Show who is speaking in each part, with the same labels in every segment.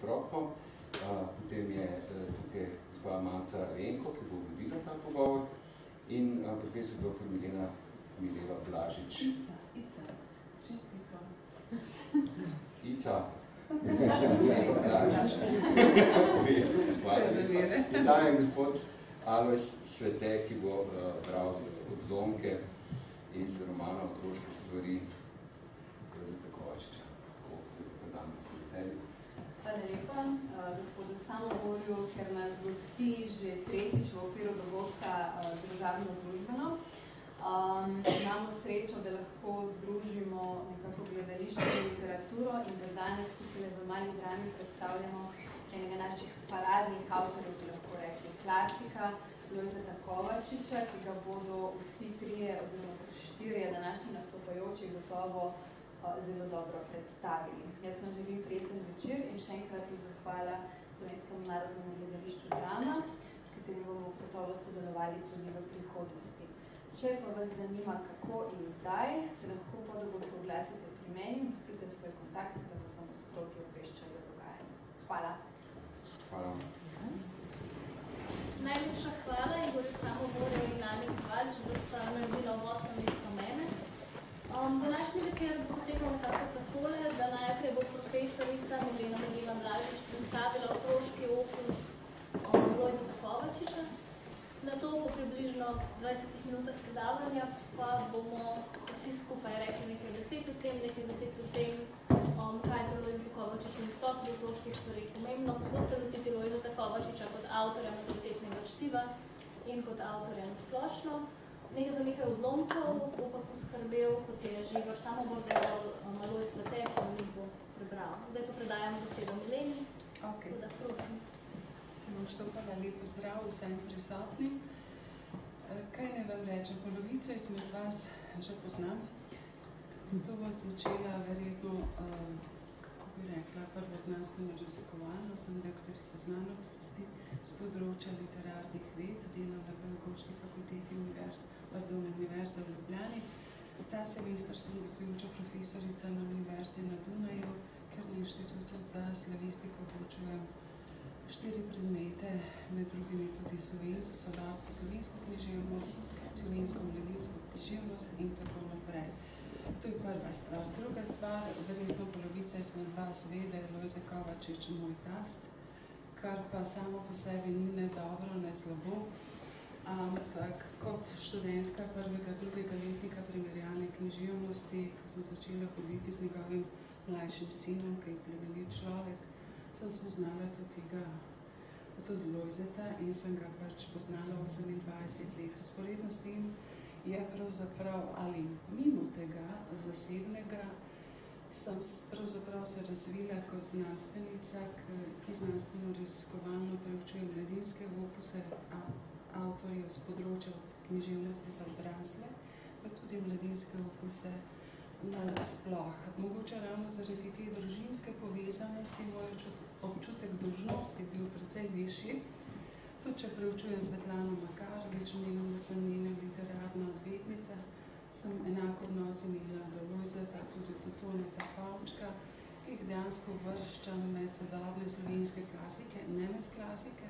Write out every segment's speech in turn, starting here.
Speaker 1: otrokom. Potem je tukaj gospa Manca Renko, ki bo vodila ta pogovor, in profesor dr. Mileva Blažič.
Speaker 2: Ica. Ženski skoro.
Speaker 1: Ica. Blažič. In tam je gospod Alojz Svete, ki bo bral odlomke iz romana Otroške stvari Lojzeta Kovačiča.
Speaker 3: Hvala lepa gospodu Samoborju, ker nas gosti že tretjič v okviru dogodka družabno-družbeno. Imamo srečo, da lahko združimo nekako gledališče in literaturo in da danes tukaj v Mali drami predstavljamo enega naših paradnih avtorjev, bi lahko rekli, klasika Lojzeta Kovačiča, ki ga bodo vsi trije oziroma štirje današnji nastopajoči gotovo zelo dobro predstavili. Jaz vam želim prijeten večer in še enkrat zahvala Slovenskemu narodnemu gledališču Drama, s katerim bomo gotovo sodelovali tudi v prihodnosti. Če pa vas zanima, kako in kdaj, se lahko po dogodku oglasite pri meni in pustite svoje kontakte, da vas bomo sproti obveščali o dogajanju. Hvala.
Speaker 1: Hvala.
Speaker 4: Najlepša hvala Igorju Samoborju in Ani Kovač, da sta naredila uvod namesto mene. Današnji večer bo potekal nekako takole, da najprej bo profesorica Mileva Blažič predstavila otroški opus Lojzeta Kovačiča. Nato po približno 20 minutah predavanja pa bomo vsi skupaj rekli nekaj besed o tem, kaj je pri Lojzetu Kovačiču in sploh pri otroških stvarih pomembno, kako se lotiti Lojzeta Kovačiča kot avtorja maturitetnega čtiva in kot avtorja nasplošno. Nekaj odlomkov bo pa poskrbel, kot je že Igor Samobor dejal, Alojz Svete, ki mi bo prebral. Zdaj pa predajamo besedo Mileni. Da, prosim.
Speaker 2: Se bom štopala lep pozdrav vsem prisotnim. Kaj ne vam rečem, polovico izmed vas že poznam. Zato bom začela verjetno, kako bi rekla, prvo znanstveno raziskovalno. Sem doktorica znanosti z področja literarnih ved, delam na Pedagoški fakulteti Univerze v Ljubljani. Ta semester sem gostujoča profesorica na Univerzi na Dunaju, ker na Inštitutu za slavistiko poučujem 4 predmete, med drugimi tudi slovensko književnost, slovensko mladinsko književnost in tako naprej. To je prva stvar. Druga stvar, verjetno polovica izmed vas ve, da je Lojze Kovačič moj tast, kar pa samo po sebi ni ne dobro, ne slabo, ampak kot študentka prvega, drugega letnika primerjalne književnosti, ko sem začela hoditi z njegovim mlajšim sinom, ki je plemenit človek, sem spoznala tudi Lojzeta in sem ga pač poznala 28 let. Vzporedno s tem je pravzaprav ali mimo tega zasebnega sem pravzaprav se razvila kot znanstvenica, ki znanstveno raziskovalno preučuje mladinske opuse avtorjev z področja književnosti za odrasle, pa tudi mladinske opuse nasploh. Mogoče ravno zaradi te družinske povezanosti moj občutek dolžnosti bil precej višji. Tudi če preučujem Svetlano Makarovič, menim, da sem njena literarna odvetnica, sem enako odnos imela do Lojzeta, tudi do Toneta Pavčka, ki jih dejansko vrščam med sodobne slovenske klasike, ne med klasike,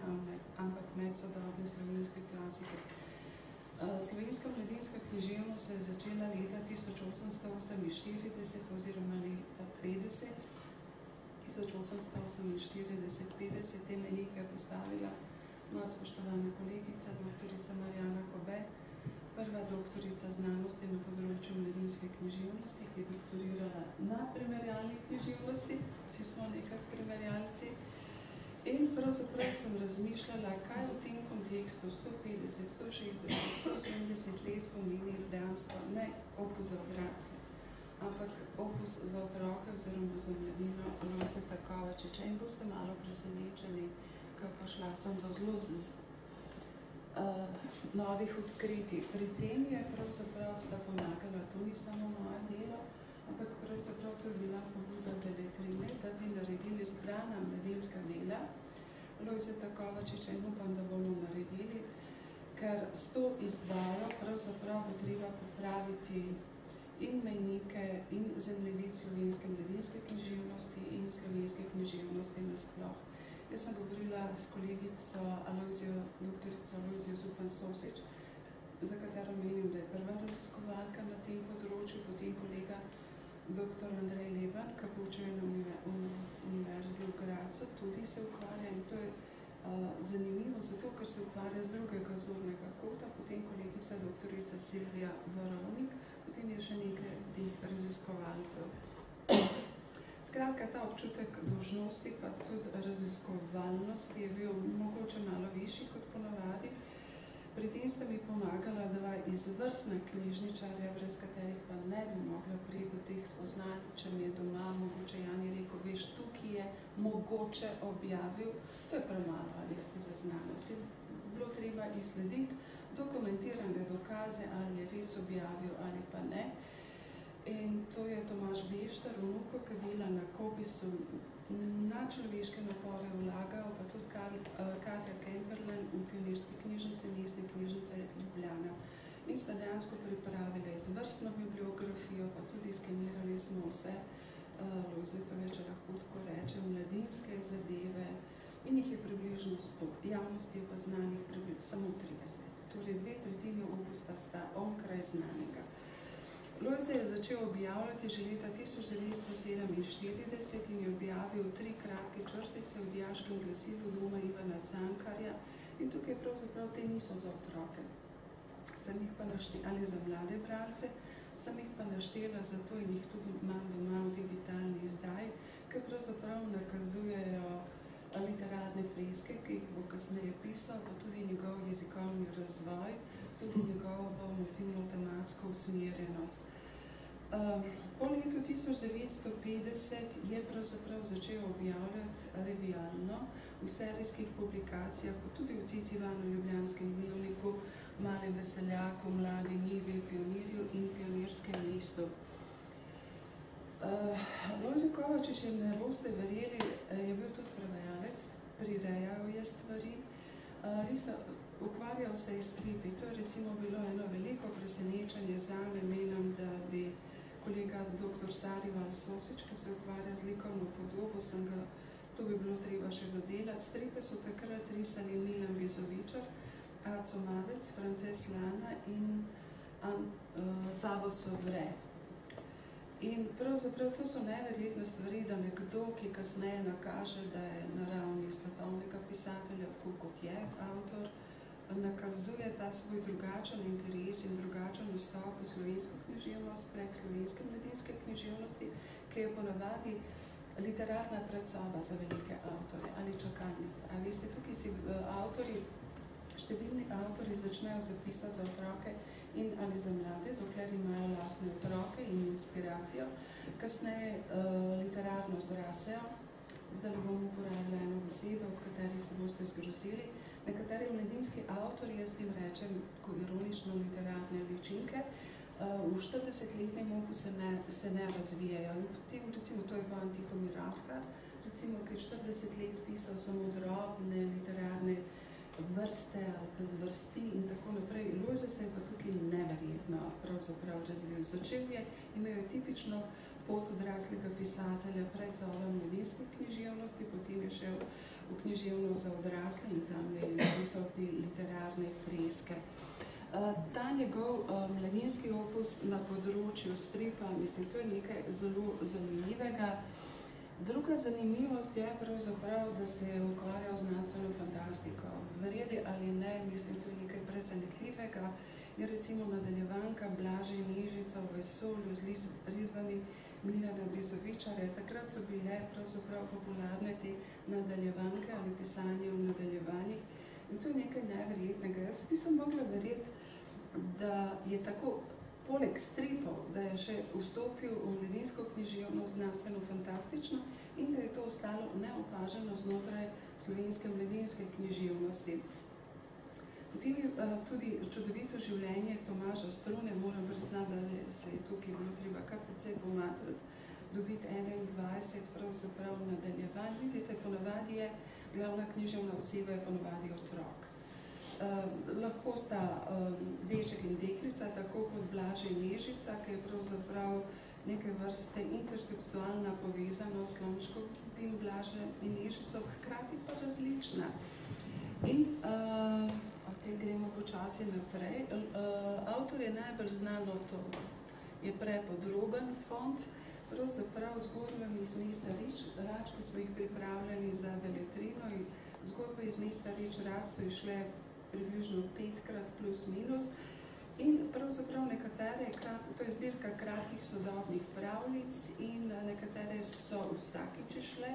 Speaker 2: ampak med sodobne slovenske klasike. Slovenska mladinska književnost se je začela leta 1848 oziroma leta 50. 1848-50 te menike postavila moja spoštovana kolegica, doktorica Marjana Kobe, prva doktorica znanosti na področju mladinske književnosti, ki je doktorirala na primerjalni književnosti, vsi smo nekak primerjalci. In pravzaprav sem razmišljala, kaj v tem kontekstu 150, 160, 170 let pomeni dejansko ne opus za odrasle, ampak opus za otroke oziroma za mladino Lojzeta Kovačiča. In boste malo presenečeni, kako šla sem do zelo novih odkritij. Pri tem je pravzaprav sta pomagala, to ni samo moje delo, ampak pravzaprav to je bila pobuda Beletrine, da bi naredili zbrana mladinska dela Lojzeta Kovačiča in upam, da bomo naredili, ker s to izdajo pravzaprav bo treba popraviti in mejnike in zemljevid slovenske mladinske književnosti in slovenske književnosti nasploh. Jaz sem govorila s kolegico doktorico Alojzijo Zupan Sosič, za katero menim, da je prva raziskovalka na tem področju, potem kolega dr. Andrej Leban, ki poučuje na Univerzi v Gracu, tudi se ukvarja in to je zanimivo, zato ker se ukvarja z drugega zornega kota, potem kolegica doktorica Silvija Varovnik, potem je še nekaj teh raziskovalcev. Skratka, ta občutek dolžnosti, pa tudi raziskovalnosti je bil mogoče malo višji kot ponavadi. Pri tem sta mi pomagala dva izvrstna knjižničarja, brez katerih pa ne bi mogla priti do teh spoznanj, če mi je doma mogoče Jani rekel, veš, tukaj je mogoče objavil, to je premalo, ali ste za znanost. Je bilo treba izslediti dokumentirane dokaze, ali je res objavil ali pa ne. In to je Tomaž Bešter, vnuko, ki dela na Kopisu, na človeške napore vlagal, pa tudi Katja Kemperlen v Pionirski knjižnici, Mestne knjižnice Ljubljana. In sta dejansko pripravili izvrstno bibliografijo, pa tudi skenirali smo vse, Lojzetove, če lahko tako rečem, mladinske zadeve, in jih je približno 100. Javnosti je pa znanih samo 30. Torej 2/3 opusta sta onkraj znanega. Lojze je začel objavljati že leta 1947 in je objavil 3 kratke črtice v dijaškem glasilu Doma Ivana Cankarja in tukaj pravzaprav te niso za otroke. Sem jih pa ali za mlade bralce, sem jih pa naštela zato in jih tudi imam doma v digitalni izdaji, ki pravzaprav nakazujejo literarne freske, ki jih bo kasneje pisal, pa tudi njegov jezikovni razvoj, tudi njegovo motivno-tematsko usmerjenost. Po letu 1950 je pravzaprav začel objavljati revijalno v serijskih publikacijah, pa tudi v Cicivanu, Ljubljanskem dnevniku, Malem veseljaku, Mladi njivi, Pionirju in Pionirskem listu. Lojze Kovačič, če ne boste verjeli, je bil tudi prevajalec, prirejal je stvari, ukvarjal se je s stripi. To je recimo bilo eno veliko presenečenje zame, menim, da bi kolega dr. Sarival Sosič, ki se ukvarja z likovno podobo, to bi bilo treba še dodelati. Stripe so takrat risali Milan Bizovičar, Aco Mavec, Frances Lana in Savo Sovre. In pravzaprav to so neverjetne stvari, da nekdo, ki kasneje nakaže, da je na ravni svetovnega pisatelja, tako kot je avtor, nakazuje ta svoj drugačen interes in drugačen vstop v slovensko književnost prek slovenske mladinske književnosti, ki je ponavadi literarna predsoba za velike avtorje ali čakalnica. A veste, tukaj si številni avtorji začnejo zapisati za otroke in ali za mlade, dokler imajo lastne otroke in inspiracijo, kasneje literarno zrasejo. Zdaj bom uporabila eno besedo, v kateri se boste zgrozili. Nekateri mladinski avtorji, jaz tem rečem, ko ironično literarne ličinke, v 40-letnem opusu se ne razvijajo. In potem, recimo, to je Van Tihomir Arhar, recimo, ki je 40 let pisal samo drobne literarne vrste ali pa zvrsti in tako naprej. Lojze se je pa tukaj neverjetno pravzaprav razvil. Začel je, imel je tipično pot odraslega pisatelja pred zovom mladinske književnosti, potem je šel v književnost za odrasle in tam je napisal te literarne freske. Ta njegov mladinski opus na področju stripa, mislim, to je nekaj zelo zanimivega. Druga zanimivost je pravzaprav, da se je ukvarjal z znanstveno fantastiko. Verjeli ali ne, mislim, to je nekaj prezenetljivega. Je recimo nadaljevanka Blaže in Ježica v vesolju z risbami Milana Bizovičarja. Takrat so bile pravzaprav popularne te nadaljevanke ali pisanje v nadaljevanjih. In to je nekaj neverjetnega. Jaz nisem mogla verjeti, da je tako poleg stripov, da je še vstopil v mladinsko književnost znanstveno fantastično in da je to ostalo neopaženo znotraj slovenske mladinske književnosti. Potem je tudi čudovito življenje Tomaža Strune, moram priznati, da se je tukaj bilo treba kar precej pomatrati, dobiti 21 pravzaprav nadaljevanj. Vidite, ponavadi je, glavna književna oseba je ponavadi otrok. Lahko sta deček in deklica, tako kot Blaž in Nežica, ki je pravzaprav neke vrste intertekstualna povezanost s Slomškovim Blažem in Nežico, hkrati pa različna. In gremo počasi naprej. Avtor je najbolj znano to, je prepodroben font, pravzaprav zgodbami iz mesta Rač, ki smo jih pripravljali za Beletrino, in zgodbe iz mesta Rač so išle približno 5-krat plus minus. In pravzaprav nekatere, to je zbirka kratkih sodobnih pravljic in nekatere so vsakič šle.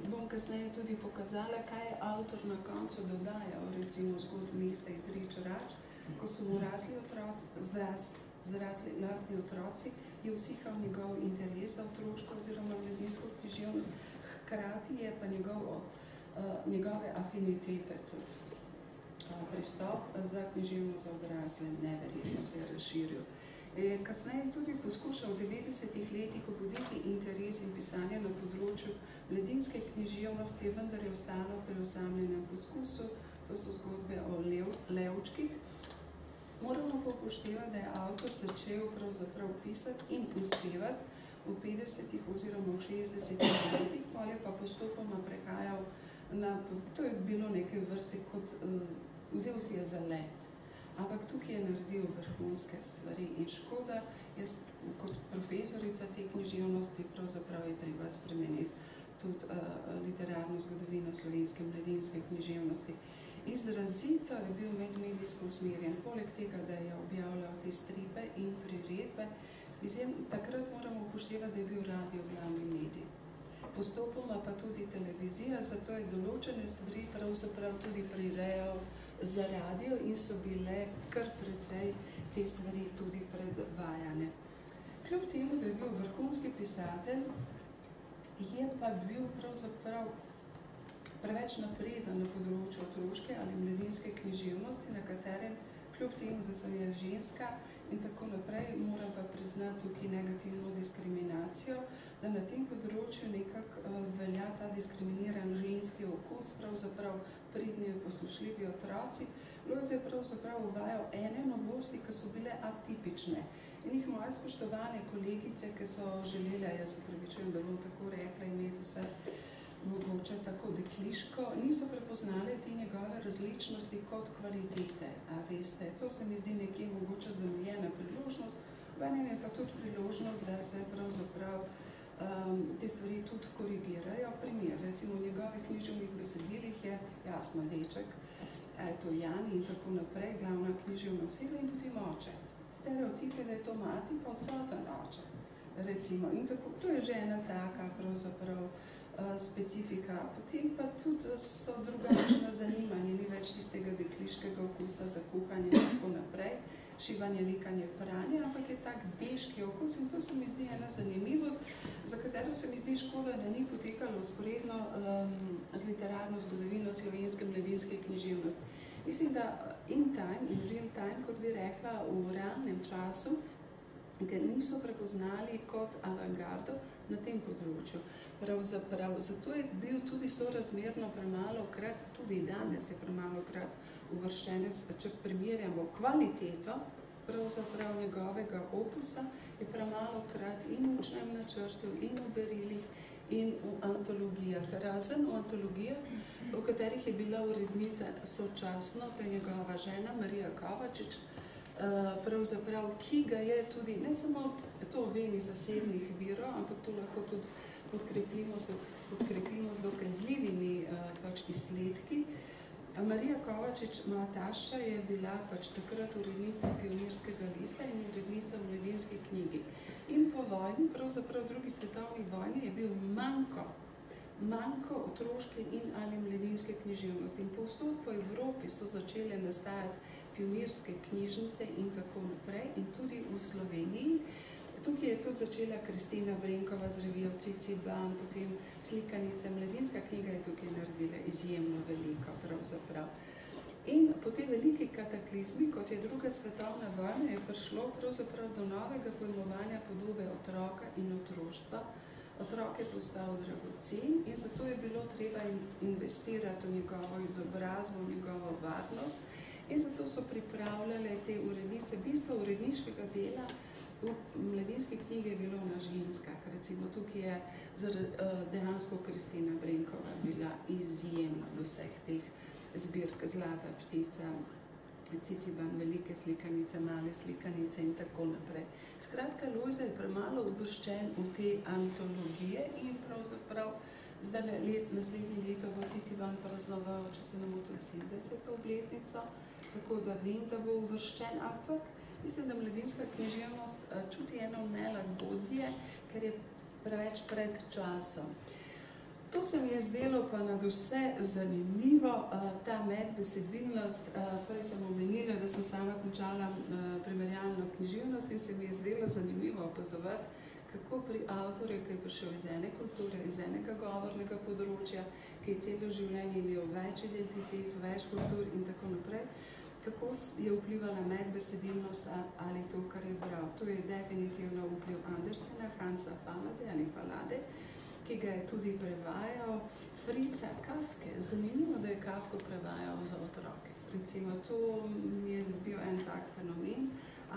Speaker 2: Bom kasneje tudi pokazala, kaj je avtor na koncu dodajal, recimo zgodb mesta iz Rač, ko so mu zrasli lastni otroci, je usihal njegov interes za otroško oziroma mladinsko književnost, hkrati je pa njegove afinitete, tudi pristop za književnost za odrasle neverjetno se je razširil. Kasneje je tudi poskušal v 90-ih letih obuditi interes in pisanje na področju mladinske književnosti, vendar je ostalo pri osamljenem poskusu, to so zgodbe o levčkih. Moramo pa upoštevati, da je avtor začel pravzaprav pisati in uspevati v 50-ih oziroma v 60-ih letih, potem je pa postopoma prehajal na, to je bilo neke vrste kot, vzel si je za let. Ampak tukaj je naredil vrhunske stvari in škoda, jaz kot profesorica te književnosti pravzaprav je treba spremeniti tudi literarno zgodovino slovenske mladinske književnosti. Izrazito je bil medmedijsko usmerjen, poleg tega, da je objavljal te stripe in priredbe. Takrat moramo upoštevati, da je bil radio glavni medij. Postopoma pa tudi televizija, zato je določene stvari pravzaprav tudi prirejal za radio in so bile kar precej te stvari tudi predvajane. Kljub temu, da je bil vrhunski pisatelj, je pa bil pravzaprav preveč napreden na področju otroške ali mladinske književnosti, na katerem, kljub temu, da sem jaz ženska in tako naprej, moram pa priznati tukaj negativno diskriminacijo, da na tem področju nekako velja ta diskriminiran ženski okus, pravzaprav pridni poslušljivi otroci. Lojze je pravzaprav uvajal ene novosti, ki so bile atipične. In jih moje spoštovane kolegice, ki so želele, jaz se pravičujem, da bom tako rekla, imeti vse mogoče tako dekliško, niso prepoznali te njegove različnosti kot kvalitete. A veste, to se mi zdi nekje mogoče zamujena priložnost, venem je pa tudi priložnost, da se pravzaprav te stvari tudi korigirajo. Primer, recimo v njegovih književnih besedilih je jasno deček, to Jani in tako naprej, glavna književna oseba in potem oče. Stereotipe, da je to mati, pa odsoten oče. Recimo, in tako, to je že ena taka pravzaprav specifika. Potem pa tudi so drugačna zanimanja, ni več tistega dekliškega okusa za kuhanje in tako naprej, šivanje, likanje, pranje, ampak je tak deški okus in to se mi zdi ena zanimivost, za katero se mi zdi škoda, da ni potekalo vzporedno z literarno zgodovino slovenske mladinske književnosti. Mislim, da in time, in real time, kot bi rekla, v realnem času, ker niso prepoznali kot avantgardo na tem področju. Pravzaprav, zato je bil tudi sorazmerno premalokrat, tudi danes je premalokrat uvrščene, če primerjamo kvaliteto pravzaprav njegovega opusa, je premalokrat in v učnem načrtu, in v berilih, in v antologijah. Razen v antologijah, v katerih je bila urednica sočasno, to je njegova žena Marija Kovačič, pravzaprav, ki ga je tudi, ne samo to vem iz zasebnih virov, ampak to lahko tudi podkrepimo z dokazljivimi izsledki. Marija Kovačič, moja tašča, je bila takrat urednica Pionirskega lista in urednica v Mladinski knjigi. In po vojni, pravzaprav drugi svetovni vojni, je bil manjko otroške in ali mladinske književnosti. In povsod po Evropi so začele nastajati pionirske knjižnice in tako naprej, in tudi v Sloveniji. Tukaj je tudi začela Kristina Brenkova z revijo Ciciban, potem slikanica, mladinska knjiga je tukaj naredila izjemno veliko pravzaprav. In po tej veliki kataklizmi, kot je druga svetovna vojna, je prišlo pravzaprav do novega pojmovanja podobe otroka in otroštva Otrok je postal dragocen in zato je bilo treba investirati v njegovo izobrazbo, v njegovo varnost in zato so pripravljale te urednice. Bistvo uredniškega dela v mladinski knjigi je bilo na ženskah. Recimo tukaj je dejansko Kristina Brenkova bila izjemna do vseh teh zbirk, Zlata ptica, Ciciban, velike slikanice, male slikanice in tako naprej. Skratka, Lojze je premalo uvrščen v te antologije in pravzaprav zdaj naslednje leto bo Ciciban praznoval, če se ne motim, 70. obletnico, tako da vem, da bo uvrščen, ampak mislim, da mladinska književnost čuti eno nelagodje, ker je preveč pred časom. To se mi je zdelo pa nad vse zanimivo, ta medbesedilnost. Prej sem omenila, da sem sama končala primerjalno književnost in se mi je zdelo zanimivo opazovati, kako pri avtorju, ki je prišel iz ene kulture, iz enega govornega področja, ki je celo življenje imel več identitet, več kultur in tako naprej, kako je vplivala medbesedilnost ali to, kar je bral. To je definitivno vpliv Andersena, Hansa Fallade, ki ga je tudi prevajal, Fritza Kafke. Zanimivo, da je Kafko prevajal za otroke. Recimo, to mi je bil en tak fenomen.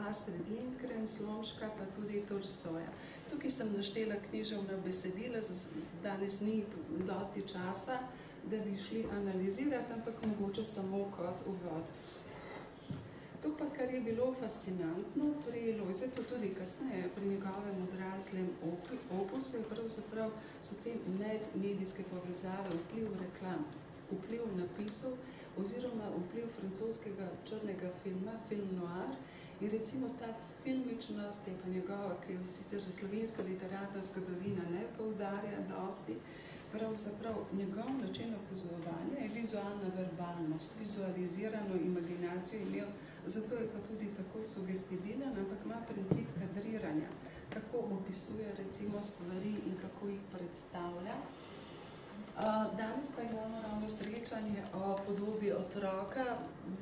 Speaker 2: Astrid Lindgren, Slomška, pa tudi Tolstoja. Tukaj sem naštela književna besedila, danes ni dosti časa, da bi šli analizirati, ampak mogoče samo kot uvod. To pa, kar je bilo fascinantno pri Lojzetu, tudi kasneje, pri njegovem odraslem opusu, je pravzaprav so te medmedijske povezave, vpliv reklam, vpliv napisov oziroma vpliv francoskega črnega filma, film noir, in recimo ta filmičnost je pa njegova, ki jo sicer slovenska literarna zgodovina ne poudarja dosti, pravzaprav njegov način opazovanja je vizualna verbalnost, vizualizirano imaginacijo imel, zato je pa tudi tako sugestibilen, ampak ima princip kadriranja, kako opisuje recimo stvari in kako jih predstavlja. Danes pa imamo ravno srečanje o podobi otroka.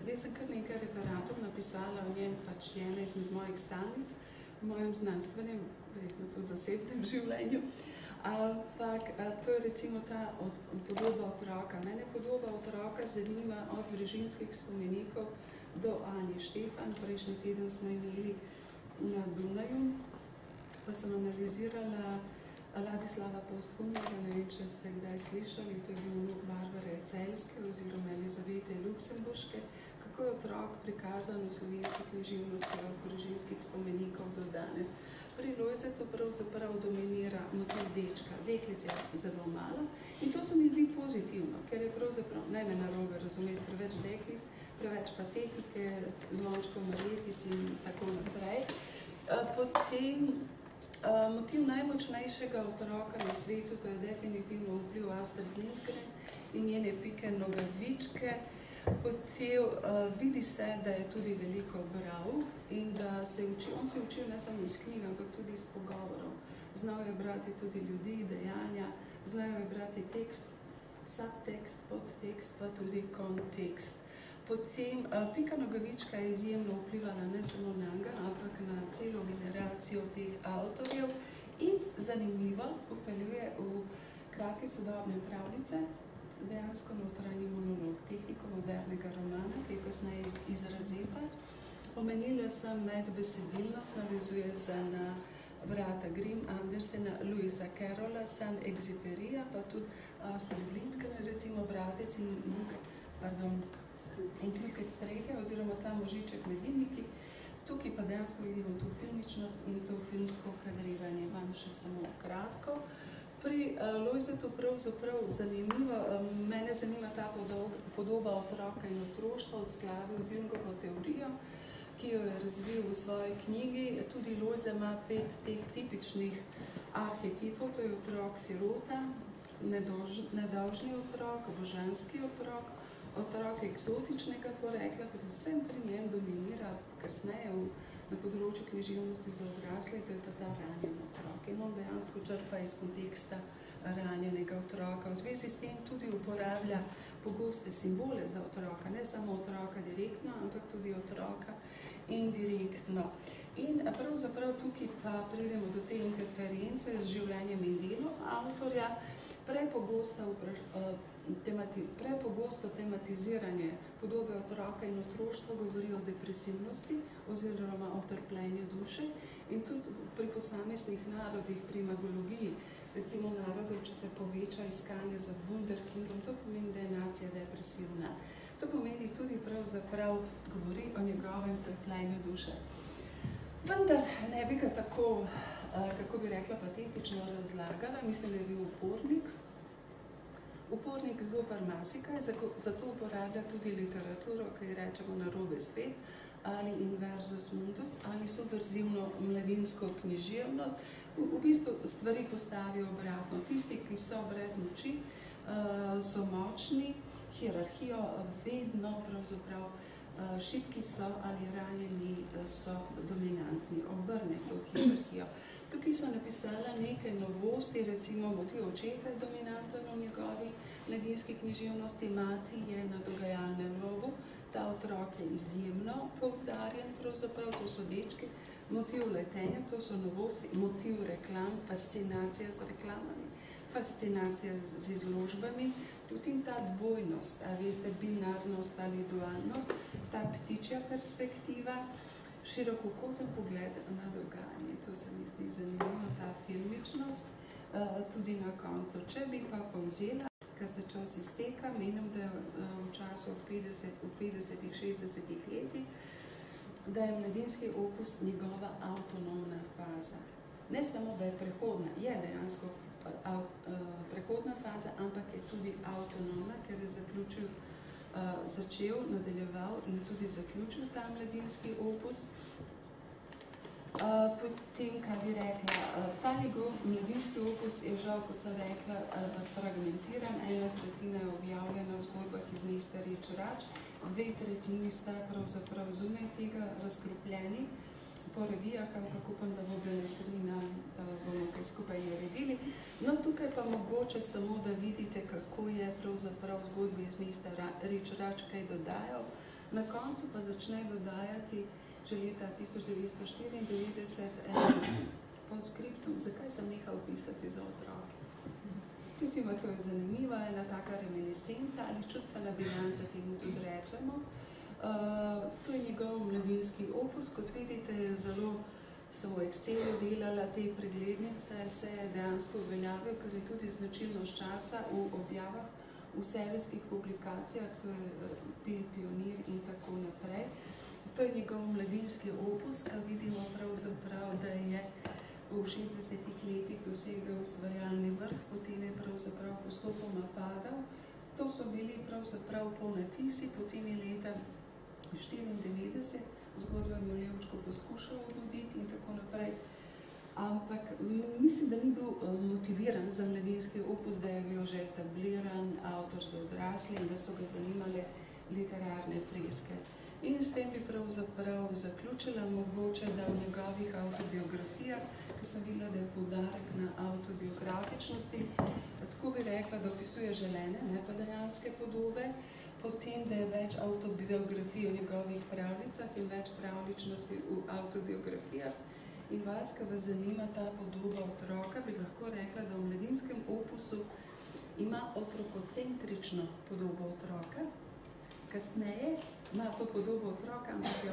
Speaker 2: Jaz sem kar nekaj referatov napisala o njem, pač ena izmed mojih stalnic, v mojem znanstvenem, verjetno to zasebnem življenju. Ampak to je recimo ta podoba otroka. Mene podoba otroka zanima od Brežinskih spomenikov do Anje Štefan. Prejšnji teden smo imeli na Dunaju, pa sem analizirala Ladislava Posthumnega, ne vem, če ste kdaj slišali, to je bil vnuk Barbare Celjske oziroma Elizavete Luksemburške, kako je otrok prikazan v slovenski književnosti od Brežinskih spomenikov do danes. Pri Lojzetu pravzaprav dominira motiv dečka. Deklic je zelo malo in to se mi zdi pozitivno, ker je pravzaprav, ne me narobe razumeti, preveč deklic, preveč patetike, zvončkov, marjetic in tako naprej. Potem motiv najmočnejšega otroka na svetu, to je definitivno vpliv Astrid Lindgren in njene Pike Nogavičke. Potem vidi se, da je tudi veliko bral in da se učil, on se je učil ne samo iz knjig, ampak tudi iz pogovorov. Znal je brati tudi ljudi, dejanja, znal je brati tekst, subtekst, podtekst, pa tudi kontekst. Potem Pika Nogavička je izjemno vplivala ne samo na njega, ampak na celo generacijo teh avtorjev in zanimivo upeljuje v kratke sodobne pravljice, dejansko notranji monolog, tehniko modernega romana, ki je kasneje izrazita. Omenila sem medbesedilnost, navezuje se na brata Grimm, Andersena, Louisa Carrolla, Saint-Exupéryja, pa tudi Astrid Lindgren, recimo bratec in Kljukec strehe, oziroma ta možiček med dimniki. Tukaj pa dejansko vidimo to filmičnost in to filmsko kadriranje. Vam še samo kratko. Pri Lojzetu pravzaprav zanimivo, mene zanima ta podoba otroka in otroštva v skladu z Jungovo teorijo, ki jo je razvil v svoji knjigi. Tudi Lojze ima 5 teh tipičnih arhetipov, to je otrok sirota, nedolžni otrok, božanski otrok, otrok eksotičnega porekla, predvsem pri njem dominira kasneje na področju književnosti za odrasle, to je pa ta ranjen otrok. In on dejansko črpa iz konteksta ranjenega otroka. V zvezi s tem tudi uporablja pogoste simbole za otroka, ne samo otroka direktno, ampak tudi otroka indirektno. In pravzaprav tukaj pa pridemo do te interference z življenjem in delom avtorja, prepogosto tematiziranje podobe otroka in otroštva govori o depresivnosti oziroma o trpljenju duše in tudi pri posameznih narodih, pri magologiji, recimo narodov, če se poveča iskanje za wunderkindom, to pomeni, da je nacija depresivna. To pomeni tudi pravzaprav govori o njegovem trpljenju duše. Vendar ne bi ga tako, kako bi rekla, patetično razlagala, mislim, da je bil upornik zoper marsikaj, zato uporablja tudi literaturo, ki ji rečemo narobe svet, ali inversus mundus, ali subverzivno mladinsko književnost. V bistvu stvari postavijo obratno. Tisti, ki so brez moči, so močni, hierarhijo vedno pravzaprav šibki so ali ranjeni so dominantni, obrne to hierarhijo. Tukaj so napisala nekaj novosti, recimo motiv očeta je dominanten v njegovi mladinski književnosti, mati je na dogajalnem robu, ta otrok je izjemno poudarjen, pravzaprav to so dečki, motiv letenja, to so novosti, motiv reklam, fascinacija z reklamami, fascinacija z izložbami, potem ta dvojnost, a veste, binarnost ali dualnost, ta ptičja perspektiva, širokokoten pogled na dogajanje. To se mi zdi zanimivo, ta filmičnost, tudi na koncu. Če bi pa povzela, ker se čas izteka, menim, da je v času v 50-ih, 60-ih letih, da je mladinski opus njegova avtonomna faza. Ne samo, da je prehodna, je dejansko prehodna faza, ampak je tudi avtonomna, ker je začel, nadaljeval in tudi zaključil ta mladinski opus. Potem, kaj bi rekla, ta njegov mladinski opus je žal, kot sem rekla, fragmentiran, 1/3 je objavljena v zgodbah iz mesta Reč-Rač, 2/3 sta pravzaprav zunaj tega razkropljeni po revijah, ampak upam, da bo beletrina, bomo kaj skupaj naredili. No, tukaj pa mogoče samo, da vidite, kako je pravzaprav zgodbi iz mesta Reč-Rač kaj dodajal. Na koncu pa začne dodajati že leta 1994 postscriptum, zakaj sem nehal pisati za otroke. Recimo, to je zanimiva, ena taka reminiscenca ali čustvena bilanca, temu tudi rečemo. To je njegov mladinski opus, kot vidite, je zelo v Excelu delala te preglednice, se je dejansko uveljavil, ker je tudi značilnost časa v objavah, v serijskih publikacijah, to je Pionir in tako naprej. To je njegov mladinski opus, ki vidimo pravzaprav, da je v 60-ih letih dosegel ustvarjalni vrh, potem je pravzaprav postopoma padal. To so bili pravzaprav polnatisi, potem je leta 1994 zgodba Milevčko poskušal obuditi in tako naprej. Ampak mislim, da ni bil motiviran za mladinski opus, da je bil že etabliran avtor za odrasle in da so ga zanimale literarne freske. In s tem bi pravzaprav zaključila mogoče, da v njegovih avtobiografijah, ki sem videla, da je poudarek na avtobiografičnosti, tako bi rekla, da opisuje želene, ne pa dejanske podobe, potem, da je več avtobiografij v njegovih pravljicah in več pravličnosti v avtobiografijah. In vas, ki vas zanima ta podoba otroka, bi lahko rekla, da v mladinskem opusu ima otrokocentrično podobo otroka. Kasneje ima to podobo otroka, ampak je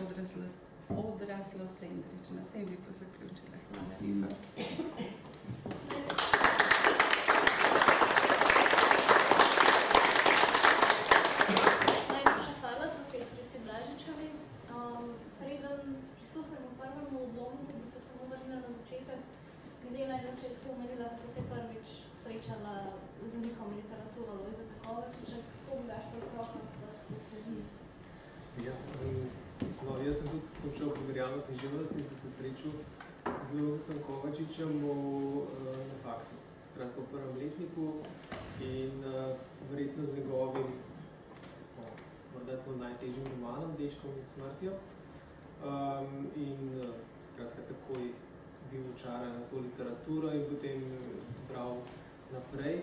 Speaker 2: odraslocentrična. S tem bi pa zaključila. Hvala lepa.
Speaker 4: Najlepša hvala profesorici Blažičevi. Preden prisluhnemo prvemu odlomku, bi se samo vrnila na začetek. Glede na začetku omenila, da se je prvič srečala z likom literaturo Lojzeta Kovačiča. Kako bi Gašper otroka, da ste sledi?
Speaker 5: Ja, jaz sem tudi počel primerjalno književnost in sem se srečal z Lojzetom Kovačičem na faksu. Skratka, v prvem letniku in verjetno z njegovim, morda smo najtežjim romanom, Dečkom in smrtjo. In skratka, takoj bil očaran na to literaturo in potem bral naprej.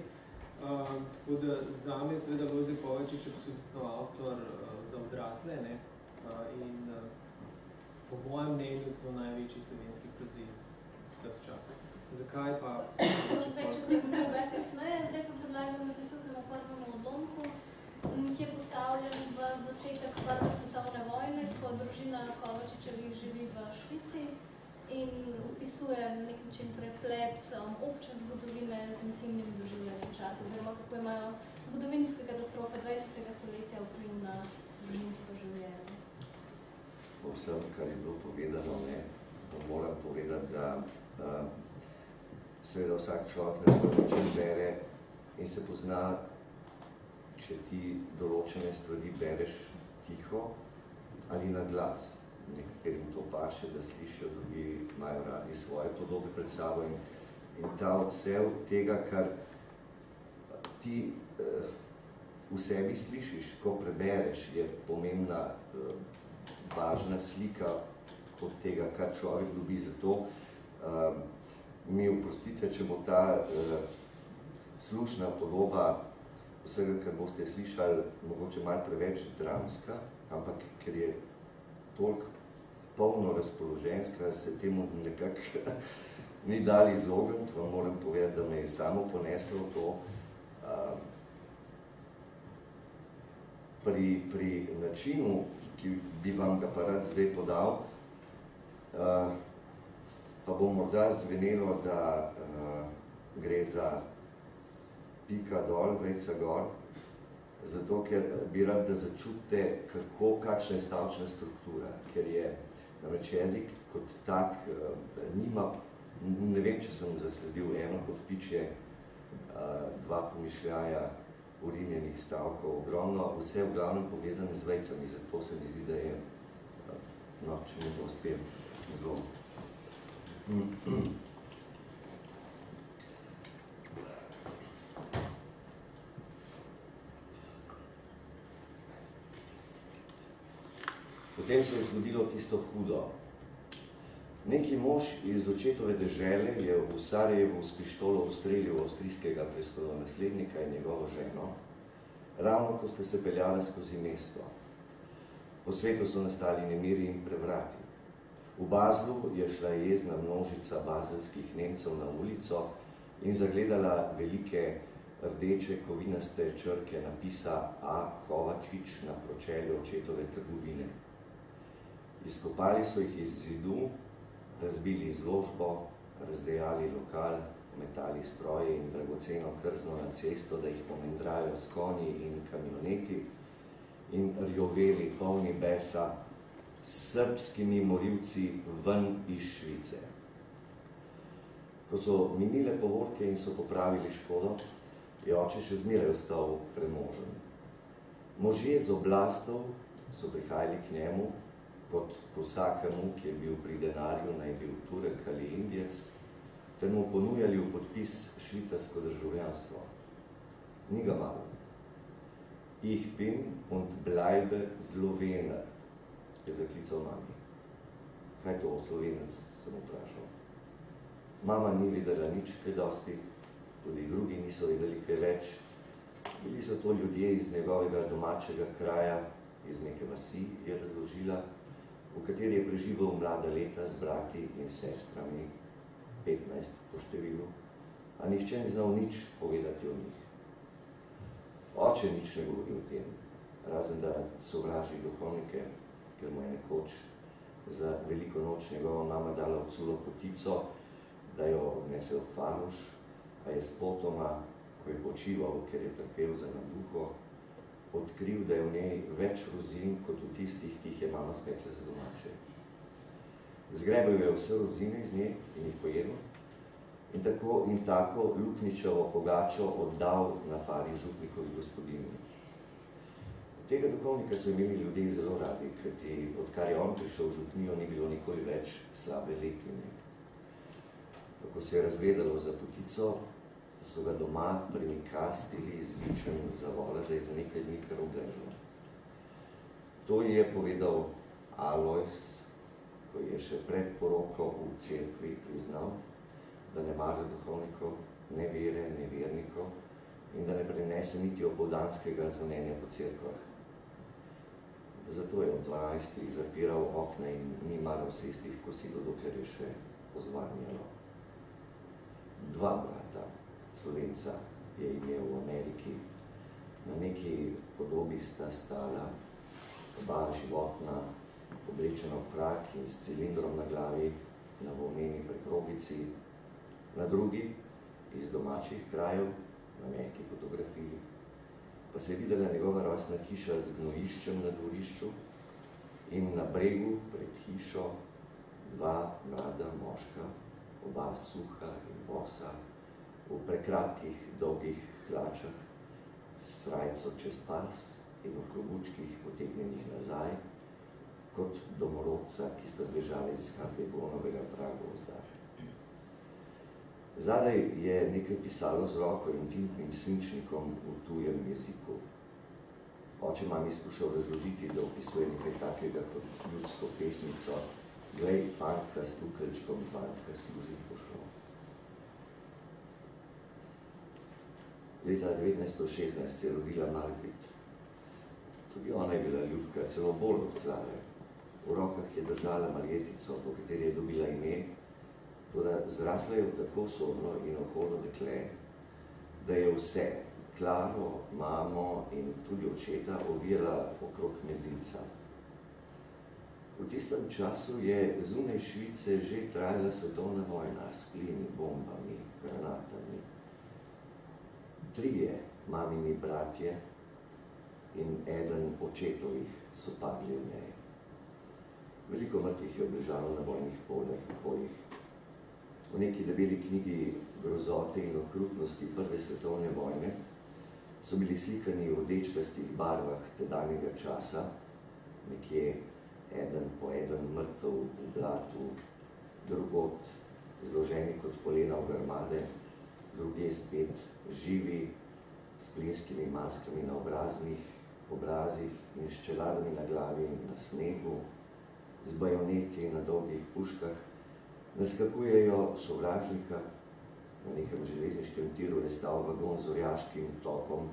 Speaker 5: Tako da zame je seveda Lojze Kovačič absolutno avtor za odrasle, ne? In po mojem mnenju so največji slovenski prozist vseh časov. Zakaj pa?
Speaker 4: Več o tem pogledaj kasneje, zdaj pa predlagam, da prisluhnemo prvemu odlomku, ki je postavljen v začetek Prve svetovne vojne, ko družina Kovačičevih živi v Švici in opisuje na nek način preplet obče zgodovine z intimnim doživljanjem časa, oziroma kako imajo zgodovinske katastrofe 20. stoletja vpliv na družinsko življenje.
Speaker 6: Po vsem, kar je bilo povedano, moram povedati, da seveda vsak človek na svoj način bere in se pozna, če ti določene stvari bereš tiho ali na glas. Nekaterim to paše, da slišijo, drugi imajo radi svoje podobe pred sabo in ta odsev tega, kar ti v sebi slišiš, ko prebereš, je pomembna, važna slika od tega, kar človek dobi. Zato mi oprostite, če bo ta slušna podoba vsega, kar boste slišali, mogoče malo preveč dramska, ampak ker je toliko polno razpoloženska, se temu nekako ni dali izogniti, vam moram povedati, da me je samo poneslo to. Pri načinu, ki bi vam ga pa rad zdaj podal, pa bo morda zvenelo, da gre za pika dol, vrejca gor, zato ker bi rad, da začutite, kakšna je stavčna struktura, ker je namreč jezik kot tak nima, ne vem, če sem zasledil eno podpičje, dva pomišljaja urinjenih stavkov, ogromno, vse v glavnem povezane z vejcami, zato se mi zdi, da je, no, če mi to uspem, zelo. Potem se je zgodilo tisto hudo. Neki mož iz očetove dežele je v Sarajevu s pištolo ustrelil avstrijskega prestolonaslednika in njegovo ženo, ravno ko ste se peljali skozi mesto. Po svetu so nastali nemiri in prevrati. V Baslu je šla jezna množica bazelskih Nemcev na ulico in zagledala velike rdeče kovinaste črke napisa A. Kovačič na pročelju očetove trgovine. Izkopali so jih iz zidu, razbili izložbo, razdejali lokal, metali stroje in dragoceno krzno na cesto, da jih pomendrajo s konji in kamioneti in rjoveli polni besa s srbskimi morilci ven iz Švice. Ko so minile povorke in so popravili škodo, je oče še zmeraj ostal premožen. Možje z oblastov so prihajali k njemu, kot vsakemu, ki je bil pri denarju, naj bil Turek ali Indijec, ter mu ponujali v podpis švicarsko državljanstvo. Ni ga malo. Ich bin und bleibe Slovener, je zaklical mami. Kaj to, Slovenec, sem vprašal. Mama ni videla nič kaj dosti, tudi drugi niso videli kaj več. Bili so to ljudje iz njegovega domačega kraja, iz neke vasi, je razložila, v kateri je preživel mlada leta z brati in sestrami, 15 po številu, a nihče ni znal nič povedati o njih. Oče nič ne govori o tem, razen da sovraži duhovnike, ker mu je nekoč za veliko noč njegova mama dala v culo potico, da jo odnese v Faluš, a je spotoma, ko je počival, ker je trpel za naduho, odkril, da je v njej več rozin, kot v tistih, ki jih je mama spekla za domače. Zgrebel je vse rozine iz nje in jih pojedel in tako lukničevo pogačo oddal na fari župnikovi gospodini. Tega duhovnika so imeli ljudje zelo radi, kajti odkar je on prišel v župnijo, ni bilo nikoli več slabe letine. Ko se je razvedalo za potico, so ga doma premikastili z ličem zavola, da je za nekaj dni kar obležal. To je povedal Alojz, ko je še pred poroko v cerkvi priznal, da ne mara duhovnikov, ne vere, ne vernikov in da ne prenese niti opoldanskega zvonjenja po cerkvah. zato je od 12 zapiral okna in ni maral sesti v kosilo, dokler je še pozvanjalo. 2 brata, Slovenca, je imel v Ameriki. Na neki podobi sta stala, oba životna, oblečena v frak in s cilindrom na glavi, na volneni prekrogici, na drugi, iz domačih krajev, na mehki fotografiji, pa se je videla njegova rojstna hiša z gnojiščem na dvorišču in na bregu pred hišo 2 mlada moška, oba suha in bosa, v prekratkih, dolgih hlačah, s srajco čez pas in v klobučkih potegnjenih nazaj, kot domorodca, ki sta zbežali iz Hardegonovega praga vzdar. Zadaj je nekaj pisalo z roko in tintnim svinčnikom v tujem jeziku. Oče mami skušal razložiti, da opisuje nekaj takega kot ljudsko pesmico: glej, fantka s tukeljčkom, fantka služi pošlo. Leta 1916 se je rodila Margit. Tudi ona je bila ljubka, celo bolj od Klare. V rokah je držala Marjetico, po kateri je dobila ime, toda zrasla je v tako sodno in ohodno dekle, da je vse, Klaro, mamo in tudi očeta, ovijala okrog mezilca. V tistem času je zunaj Švice že trajala svetovna vojna s plini, bombami, granatami. 3 mamini bratje in eden očetovih so padli v njej. Veliko mrtvih je obležalo na vojnih poljih. V neki debeli knjigi Grozote in okrutnosti prve svetovne vojne so bili slikani v dečkastih barvah tedanjega časa, nekje eden po eden mrtev v blatu, drugot zloženi kot polena v grmade, druge spet živi, s plinskimi maskami na obrazih in s čeladami na glavi in na snegu, z bajoneti na dolgih puškah, naskakujejo sovražnika. Na nekem železniškem tiru je stal vagon z orjaškim tokom,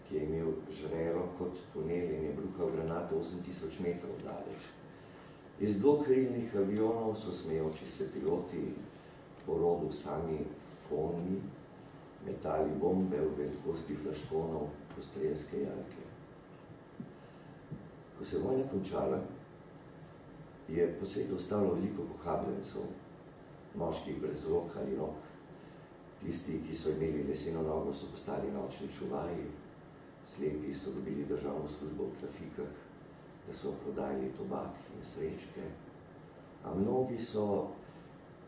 Speaker 6: ki je imel žrelo kot tunel in je brukal granate 8000 metrov daleč. Iz dvokrilnih avionov so smejoči se piloti po rodu sami Foni metali bombe v velikosti flaškonov po strelske jarke. Ko se je vojna končala, je po svetu ostalo veliko pohabljencev, moških brez rok ali rok. Tisti, ki so imeli leseno nogo, so postali nočni čuvaji, slepi so dobili državno službo v trafikah, da so prodajali tobak in srečke, a mnogi so,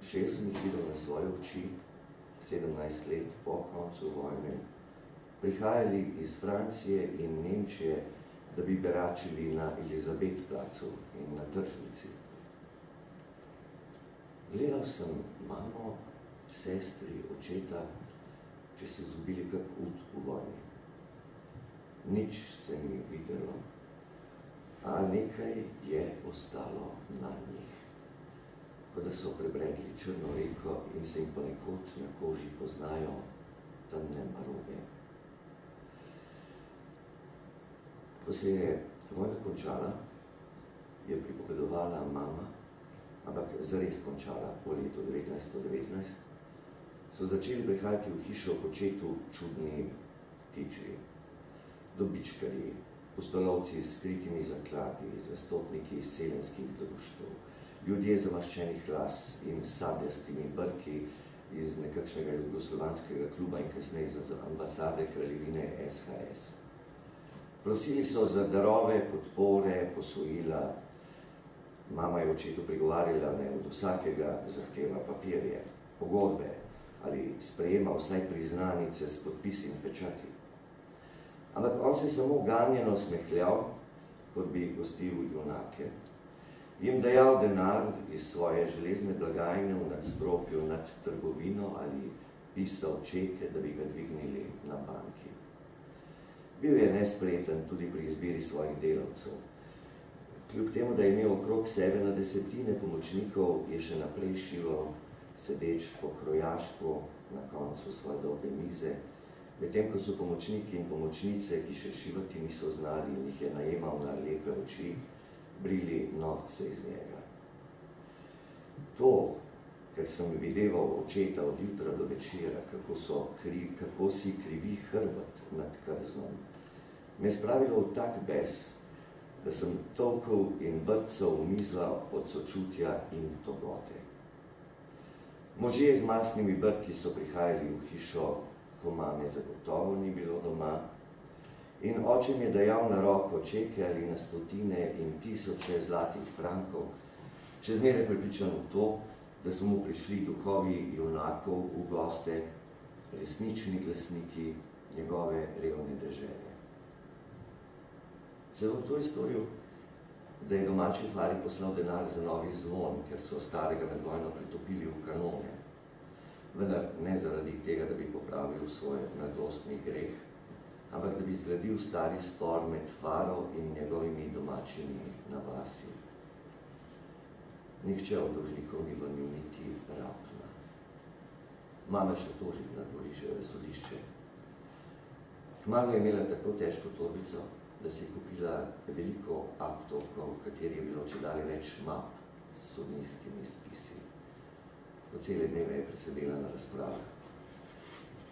Speaker 6: še sem jih videl na svoje oči, 17 let po koncu vojne, prihajali iz Francije in Nemčije, da bi beračili na Elizabetplacu in na tržnici. Gledal sem mamo, sestri, očeta, če so zubili kak ud v vojni. Nič se ni videlo, a nekaj je ostalo na njih, kot da so prebregli črno reko in se jim ponekod na koži poznajo temne marobe. Ko se je vojna končala, je pripovedovala mama, ampak zares končala po letu 1919, so začeli prihajati v hišo k očetu čudni ptiči, dobičkarji, pustolovci s skritimi zakladi, zastopniki selenskih društev, ljudje zamaščenih las in sabljastimi brki iz nekakšnega jugoslovanskega kluba in kasneje za ambasade kraljevine SHS. Prosili so za darove, podpore, posojila. Mama je očetu prigovarjala, da od vsakega zahteva papirje, pogodbe ali sprejema vsaj priznanice s podpisi in pečati. Ampak on se je samo ganjeno smehljal, kot bi gostil junake. Jim dajal denar iz svoje železne blagajne v nadstropju nad trgovino ali pisal čeke, da bi ga dvignili na banki. Bil je nespreten tudi pri izbiri svojih delavcev. Kljub temu, da je imel okrog sebe na desetine pomočnikov, je še naprej šival, sedeč po krojaško na koncu svoje dolge mize, medtem ko so pomočniki in pomočnice, ki še šivati niso znali in jih je najemal na lepe oči, brili norce iz njega. To, ker sem videval očeta od jutra do večera, kako si krivi hrbet nad krznom, me je spravilo v tak bes, da sem tolkal in vrtcal v mizo od sočutja in togote. Možje z masnimi brki so prihajali v hišo, ko mame zagotovo ni bilo doma, in oče mi je dajal na roko čeke ali na stotine in tisoče zlatih frankov, še zmeraj prepričan v to, da so mu prišli duhovi junakov v goste, resnični glasniki njegove revne dežele. Celo to je storil, da je domači Fari poslal denar za novi zvon, ker so starega med vojno pretopili v kanone. Vendar ne zaradi tega, da bi popravil svoj mladostni greh, ampak da bi zgradil stari spor med Faro in njegovimi domačini na vasi. Nihče od dolžnikov ni vrnil niti rapna. Mama še toži na dvorišče sodišče. Kmalu je imela tako težko torbico, da si je kupila veliko aktovkov, v kateri je bilo čedalje več map s sodnijskimi spisi. Po cele dneve je presedela na razpravah.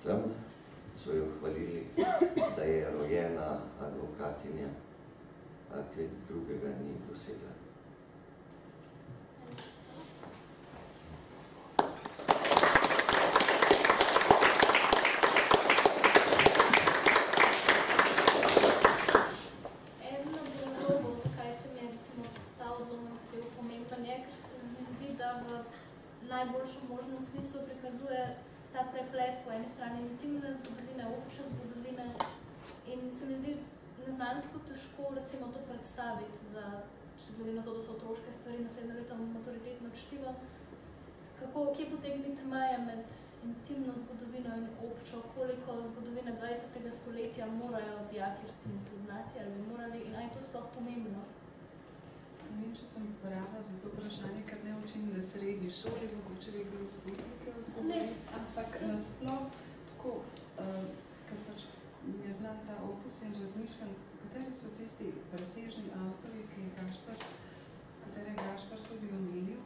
Speaker 6: Tam so jo hvalili, da je rojena advokatinja, a kaj drugega ni dosegla.
Speaker 4: najboljšem možnem smislu prikazuje ta preplet po eni strani intimne zgodovine, obče zgodovine in se mi zdi neznansko težko recimo to predstaviti za, če glede na to, da so otroške stvari naslednje leto maturitetno čtivo, kje potegniti meje med intimno zgodovino in občo, koliko zgodovine 20. stoletja morajo dijaki recimo poznati ali morali in je to sploh pomembno?
Speaker 2: Ne vem, če sem prava za to vprašanje, ker ne učim na srednji šoli, mogoče bi bilo izglednike odgovoriti, ampak nasploh tako, ker pač ne znam ta opus in razmišljam, kateri so tisti presežni avtorji, katere je Gašpar tudi omenil.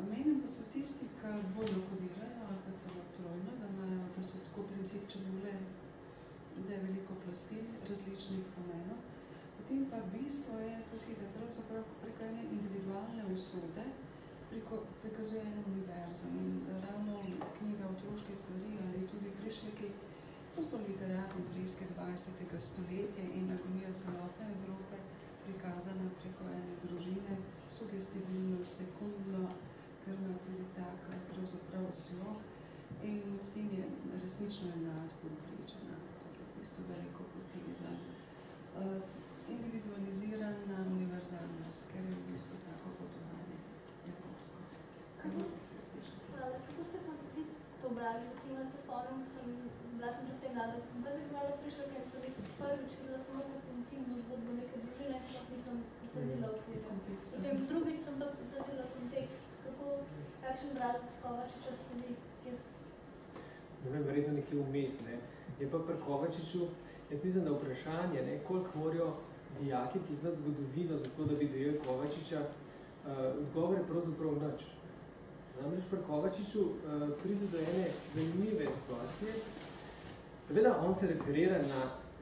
Speaker 2: Menim, da so tisti, ki dvojno kodirajo ali pa celo trojno, da so tako princip čebule, da je veliko plasti različnih pomenov. Potem pa bistvo je tukaj, da pravzaprav preko ene individualne usode prikazuje eno univerzo in ravno knjiga Otroške stvari ali tudi Prišleki, to so literarne freske 20. stoletja in agonija celotne Evrope prikazana preko ene družine, sugestibilno, sekundno, ker ima tudi tak pravzaprav slog in s tem je resnično nadpovprečena, torej v bistvu veliko poteza. Individualizirana univerzalnost, ker je v bistvu tako potovanje evropsko.
Speaker 4: Kako ste pa vi to brali? Recimo, se spomnim, ko sem predvsem mlada, ko sem prvič brala Prišleke in sem prvič videla samo kot intimno zgodbo neke družine in sploh nisem opazila okvirja. Potem drugič sem pa opazila kontekst. Kakšen bralec Kovačiča ste vi?
Speaker 5: Ne vem, verjetno nekje vmes, ne. Je pa pri Kovačiču, jaz mislim, da vprašanje, ne, koliko morajo dijaki poznati zgodovino za to, da bi dojeli Kovačiča, odgovor je pravzaprav nič. Namreč pri Kovačiču pride do ene zanimive situacije. Seveda, on se referira na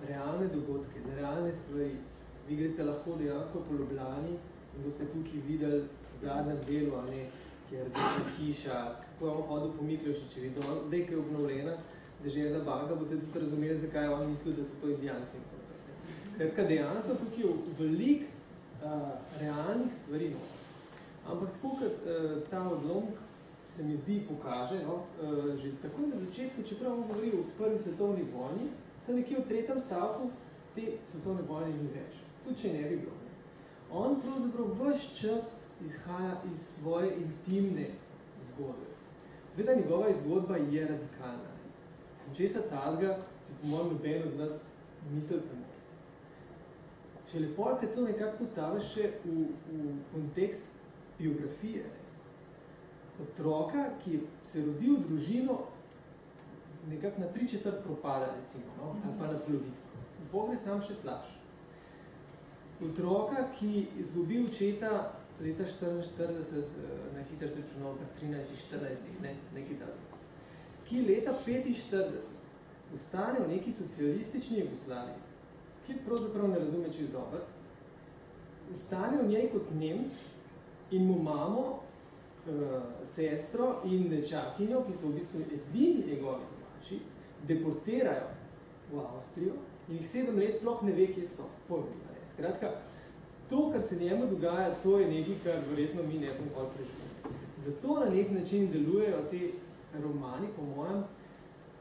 Speaker 5: realne dogodke, na realne stvari. Vi greste lahko dejansko po Ljubljani in boste tukaj videli v zadnjem delu, kjer je hiša, ko je on hodil po Miklošičevi, zdaj, ki je obnovljena, deželna baga, boste tudi razumeli, zakaj on mislil, da so to indijanci. Skratka, dejansko tukaj je veliko realnih stvari. Ampak tako, kot ta odlomek se mi zdi pokaže, že takoj na začetku, čeprav on govori o prvi svetovni vojni, tam nekje v tretjem stavku te svetovne vojne ni več. Tudi če ne bi bilo. On pravzaprav ves čas izhaja iz svoje intimne zgodbe. Seveda njegova zgodba je radikalna. Česa tazga se po mojem noben od nas misliti ne more. Če lepo, te to nekako postaviš še v kontekst biografije. Otroka, ki se rodi v družino nekako na 3/4 propada, recimo, ali pa na polovico. Bog gre sam še slabše. otroka, ki izgubi očeta leta 1944, na hitro računal, pri 13-14, nekaj tako, ki leta 1945 ostane v neki socialistični Jugoslaviji, ki pravzaprav ne razume čisto dobro, ostane v njej kot Nemc in mu mamo, sestro in nečakinjo, ki so v bistvu edini njegovi domači, deportirajo v Avstrijo in jih 7 let sploh ne ve, kje so. Skratka, to, kar se njemu dogaja, to je nekaj, kar verjetno mi ne bomo bolj preživeli. Zato na nek način delujejo te romani, po mojem,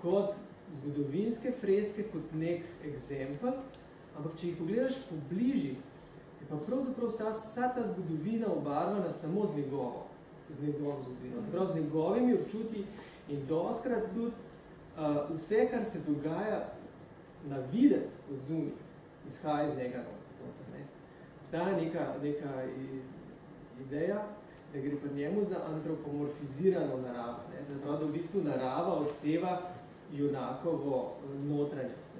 Speaker 5: kot zgodovinske freske, kot nek eksempel, ampak če jih pogledaš pobliži, je pa pravzaprav vsa ta zgodovina obarvana samo z njegovo zgodovino, zaprav z njegovimi občuti in dostkrat tudi vse, kar se dogaja na videz od zunaj, izhaja iz njega. Obstaja neka ideja, da gre pri njemu za antropomorfizirano naravo. Zaprav, da v bistvu narava odseva junakovo notranjost.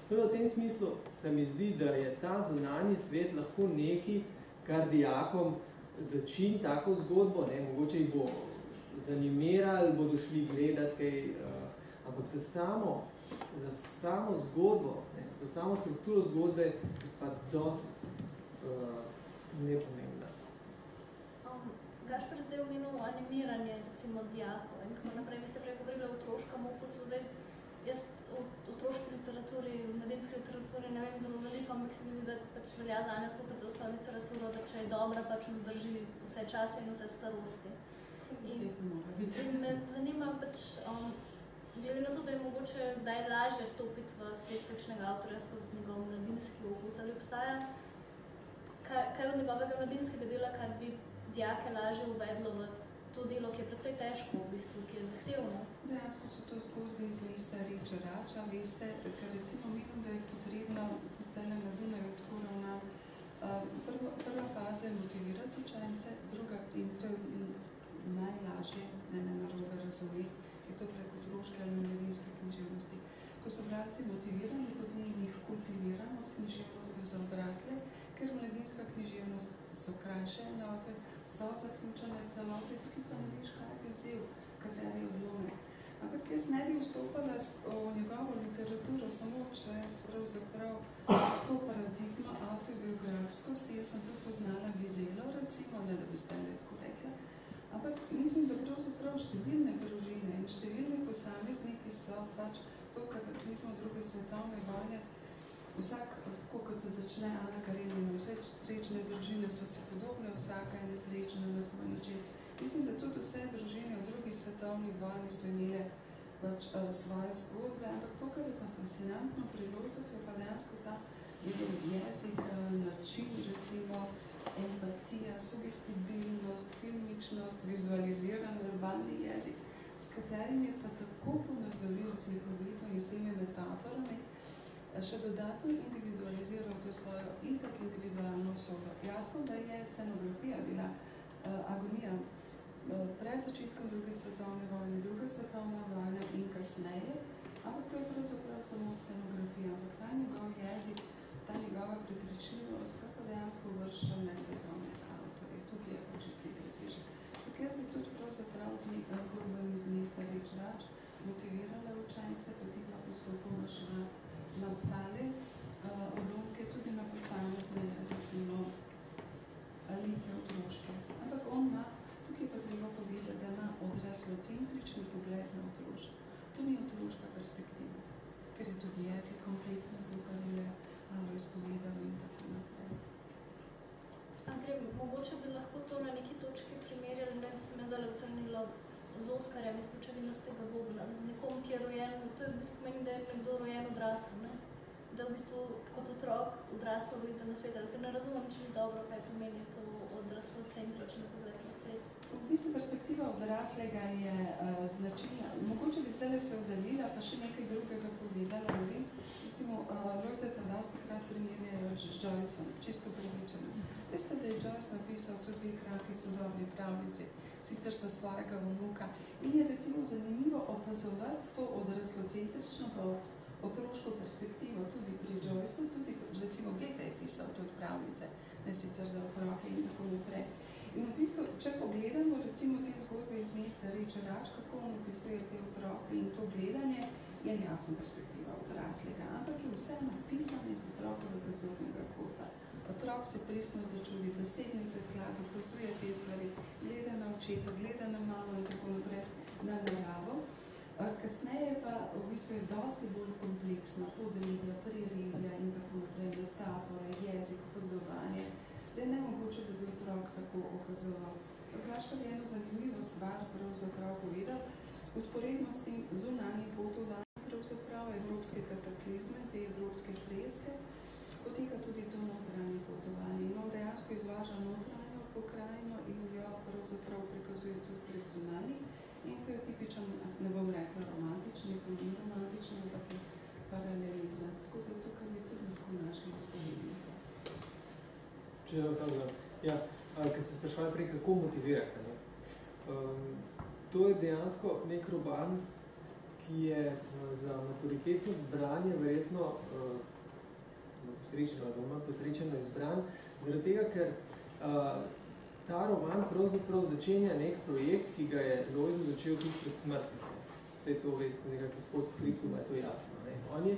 Speaker 5: V tem smislu se mi zdi, da je ta zunanji svet lahko nekaj, kar dijakom začini tako zgodbo, mogoče jih bo zanimirali, bodo šli gledati kaj, ampak za samo zgodbo, za samo strukturo zgodbe pa dost nepomembna.
Speaker 4: Gašper zdaj omenil animiranje, recimo dijakov in tako naprej. Vi ste prej govorili o otroškem opusu, zdaj jaz v otroški literaturi, v mladinski literaturi ne vem zelo veliko, ampak se mi zdi, da pač velja zame tako kot za vso literaturo, da če je dobra, pač vzdrži vse čase in vse starosti. In me zanima pač, glede na to, da je mogoče kdaj lažje stopiti v svet kakšnega avtorja skozi njegov mladinski opus, ali obstaja kaj od njegovega mladinskega dela, kar bi dijake lažje uvedlo v to delo, ki je precej težko v bistvu, ki je zahtevno.
Speaker 2: Dejansko so to zgodbe iz mesta Riča Rača, veste, ker recimo mislim, da je potrebno, da zdaj na Dunaju tako ravnam, prva faza je motivirati učence, druga, in to je najlažje, ne narobe razumeti, je to preko otroške ali mladinske književnosti. Ko so bralci motivirani, potem jih kultiviramo s književnostjo za odrasle, ker mladinska književnost so krajše enote, so zaključene celote, tukaj pa ne veš, kaj bi vzel, kateri odlomek. Ampak jaz ne bi vstopala v njegovo literaturo samo čez pravzaprav to paradigmo avtobiografskosti. Jaz sem tudi poznala Vizelo, recimo, ne da bi zdaj tako rekla. Ampak mislim, da pravzaprav številne družine in številni posamezniki so pač to, kar mislim druge svetovne vojne, vsak, tako kot se začne Ana Karenina, vse srečne družine so si podobne, vsaka je nesrečna na svoj način. Mislim, da tudi vse družine v drugi svetovni vojni so imele pač svoje zgodbe, ampak to, kar je pa fascinantno pri Losotju, je pa dejansko ta njegov jezik, način, recimo, empatija, sugestibilnost, filmičnost, vizualiziran, verbalni jezik, s katerim je pa tako ponazoril slikovito in s temi metaforami, še dodatno individualiziral to svojo itak individualno usodo. Jasno, da je scenografija bila agonija pred začetkom druge svetovne vojne, druga svetovna vojna in kasneje, ampak to je pravzaprav samo scenografija, ampak ta njegov jezik, ta njegova prepričljivost, kar pa dejansko vršča med svetovnega avtorja, tudi je pa čisti presežen. Tako jaz bi tudi pravzaprav z zgodbami iz mesta Rič Rač motivirala učence, potem pa postopoma šla na ostale odlomke, tudi na posamezne, recimo, like otroške. Ampak on ima, tukaj pa treba povedati, da ima odraslocentrični pogled na otroštvo. To ni otroška perspektiva, ker je tudi jezik kompleksen, to, kar je Alois povedal in tako naprej.
Speaker 4: Andrej, mogoče bi lahko to na neki točki primerjali, ne, da se me zdaj utrnilo z Oskarjem iz Počelinastega bobna, z nekom, ki je rojen, to je v bistvu pomeni, da je nekdo rojen odrasel, ne? Da v bistvu kot otrok odrasel vidite na svet, ali ker ne razumem čisto dobro, kaj pomeni to odraslocentrično pogled na svet.
Speaker 2: V bistvu perspektiva odraslega je značilna. Mogoče bi zdaj se oddaljila, pa še nekaj drugega povedala, ne vem. Recimo, Lojzeta dostikrat primerjajo z Joyceom, čisto pripričana. Veste, da je Joyce napisal tudi 2 kratki sodobni pravljici, sicer za svojega vnuka. In je recimo zanimivo opazovati to odraslocentrično otroško perspektivo tudi pri Joyceu, tudi recimo Goethe je pisal tudi pravljice, ne sicer za otroke in tako naprej. In v bistvu, če pogledamo recimo te zgodbe iz mesta Reče Rač, kako on opisuje te otroke in to gledanje, je jasna perspektiva odraslega, ampak je vse napisano iz otrokovega zornega kota. Otrok se pristno začudi, besedni zaklad, opazuje te stvari, gleda na očeta, gleda na mamo in tako naprej, na naravo. Kasneje pa v bistvu je dosti bolj kompleksna podredja, priredja in tako naprej, metafora, jezik, opazovanje, da je nemogoče, da bi otrok tako opazoval. Gašper je eno zanimivo stvar pravzaprav povedal, usporedno s tem zunanjim potovanjem pravzaprav evropske kataklizme, te evropske freske, poteka tudi to notranje potovanje. In on dejansko izvaža notranjo pokrajino in jo pravzaprav prikazuje tudi prek zunanjih. In to je tipičen, ne bom rekla romantični, to ni romantično, ampak je paralelizem. Tako da tukaj je tudi lahko našli usporednice.
Speaker 5: Če da sam gledam. Ja, ker ste sprašvali prej, kako motivirate, ne? To je dejansko nek roman, ki je za maturitetno branje verjetno posrečeno izbran, zaradi tega, ker ta roman pravzaprav začenja nek projekt, ki ga je Lojze začel tudi pred smrti. Vse to veste, nekako izpost skriptuma je to jasno. Ne? On je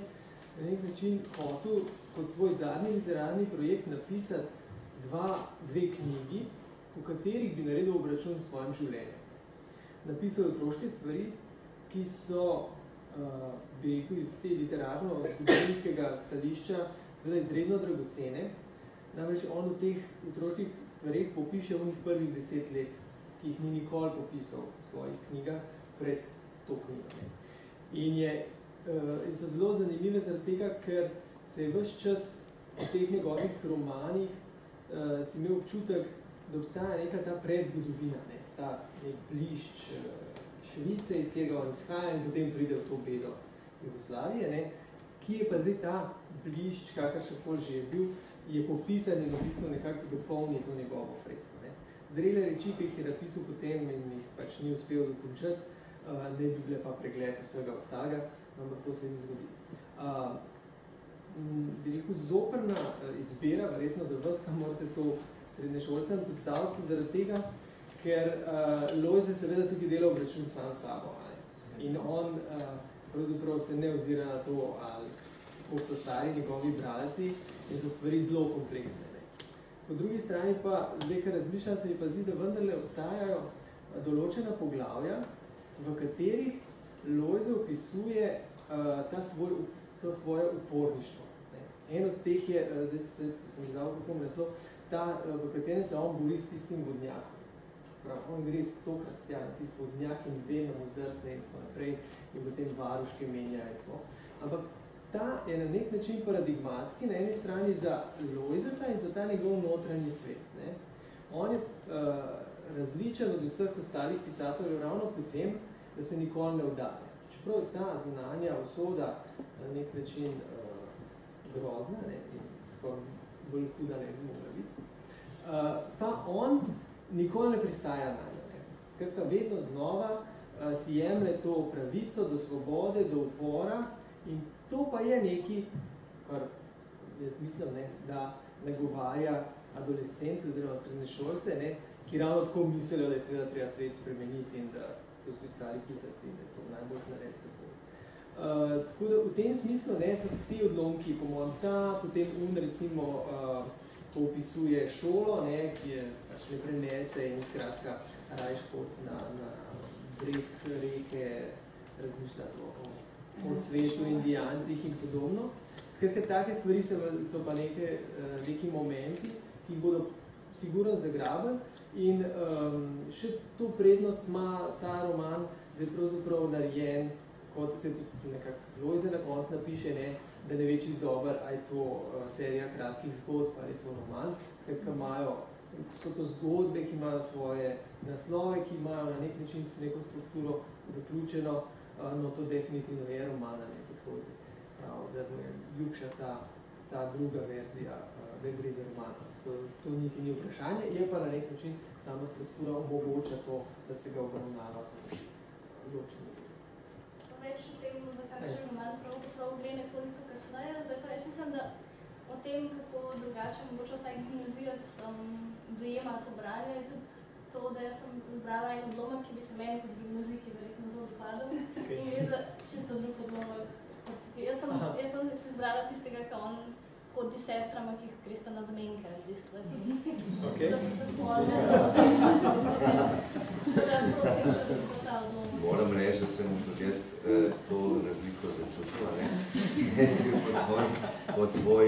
Speaker 5: na nek način hotel kot svoj zadnji literarni projekt napisati dve knjigi, v katerih bi naredil obračun s svojim življenjem. Napisal otroške stvari, ki so, bi rekel, iz te literarno-zgodovinskega stališča seveda izredno dragocene. Namreč on v teh otroških stvareh popiše v njih prvih 10 let, ki jih ni nikoli popisal v svojih knjigah pred to knjigo. In so zelo zanimive zaradi tega, ker se je ves čas v teh njegovih romanih si imel občutek, da obstaja neka ta predzgodovina, ne? Ta nek blišč Švice, iz katerega on izhaja in potem pride v to bedo Jugoslavije, ne? Ki je pa zdaj ta blišč, kakršnokoli že je bil, je popisan in v bistvu nekako dopolni to njegovo fresko. Ne? Zrele reči, ki jih je napisal potem in jih pač ni uspel dokončati, ne bi bile pa pregled vsega ostalega, ampak to se ni zgodilo. Bi rekel, zoprna izbira, verjetno za vas, kam morate to srednješolcem postaviti, zaradi tega, ker Lojze seveda tudi dela obračun sam s sabo. In on pravzaprav se ne ozira na to, ali kako so stari njegovi bralci in so stvari zelo kompleksne. Ne. Po drugi strani pa, zdaj, kar razmišljam, se mi pa zdi, da vendarle obstajajo določena poglavja, v katerih Lojze opisuje to svoje uporništvo. En od teh je, zdaj sem izdal kako naslov, ta, v katerem se on bori s tistim vodnjakom. On gre stokrat tja na tisti vodnjak in vedno mu zdrsne in tako naprej in potem varuške menja in tako. Ampak ta je na nek način paradigmatski, na eni strani za Lojzeta in za ta njegov notranji svet. Ne? On je različen od vseh ostalih pisateljev ravno po tem, da se nikoli ne vdane. Čeprav je ta zunanja usoda na nek način grozna, ne, in skoraj bolj huda ne bi mogla biti, pa on nikoli ne pristaja na njo. Skratka, vedno znova si jemlje to pravico do svobode, do upora in to pa je nekaj, kar jaz mislim, ne, da nagovarja adolescente oziroma srednješolce, ne, ki ravno tako mislijo, da je seveda treba svet spremeniti in da so vsi ostali krutasti in da je to najbolj narediti tako. Tako da v tem smislu, ne, ti odlomki, potem recimo opisuje šolo, ne, ki je pač ne prenese in skratka rajš pot na breg reke, razmišljati o svetu, indijancih in podobno. Skratka, take stvari so pa neki momenti, ki jih bodo sigurno zagrabili in še to prednost ima ta roman, da je pravzaprav narejen, kot se tudi nekako Lojze na koncu napiše, ne, da ne ve čisto dober, ali je to serija kratkih zgodb, ali je to roman. Skratka, so to zgodbe, ki imajo svoje naslove, ki imajo na nek način neko strukturo zaključeno, no to definitivno je roman, ne, kot Lojze. Da mu je ljubša ta druga verzija, da gre za roman. To niti ni vprašanje, je pa na nek način sama struktura omogoča to, da se ga obravnava ločeno.
Speaker 4: Več o tem, za kakšen roman pravzaprav gre nekoliko kasneje. Zdaj pa jaz mislim, da o tem, kako drugače mogoče vsaj gimnazirac dojema to branje, je tudi to, da jaz sem zbrala en odlomek, ki bi se meni kot gimnazijki verjetno zelo dopadal. Okay. In je za čisto drug odlomek. Jaz sem si zbrala tistega, ka on hodi s sestrama, ki gresta na zamenke. Okay. Da sem se spomnila. Da prosim, da bi za ta odlomek.
Speaker 6: Moram reči, da sem tudi jaz to razliko začutila, ne? Pod svoj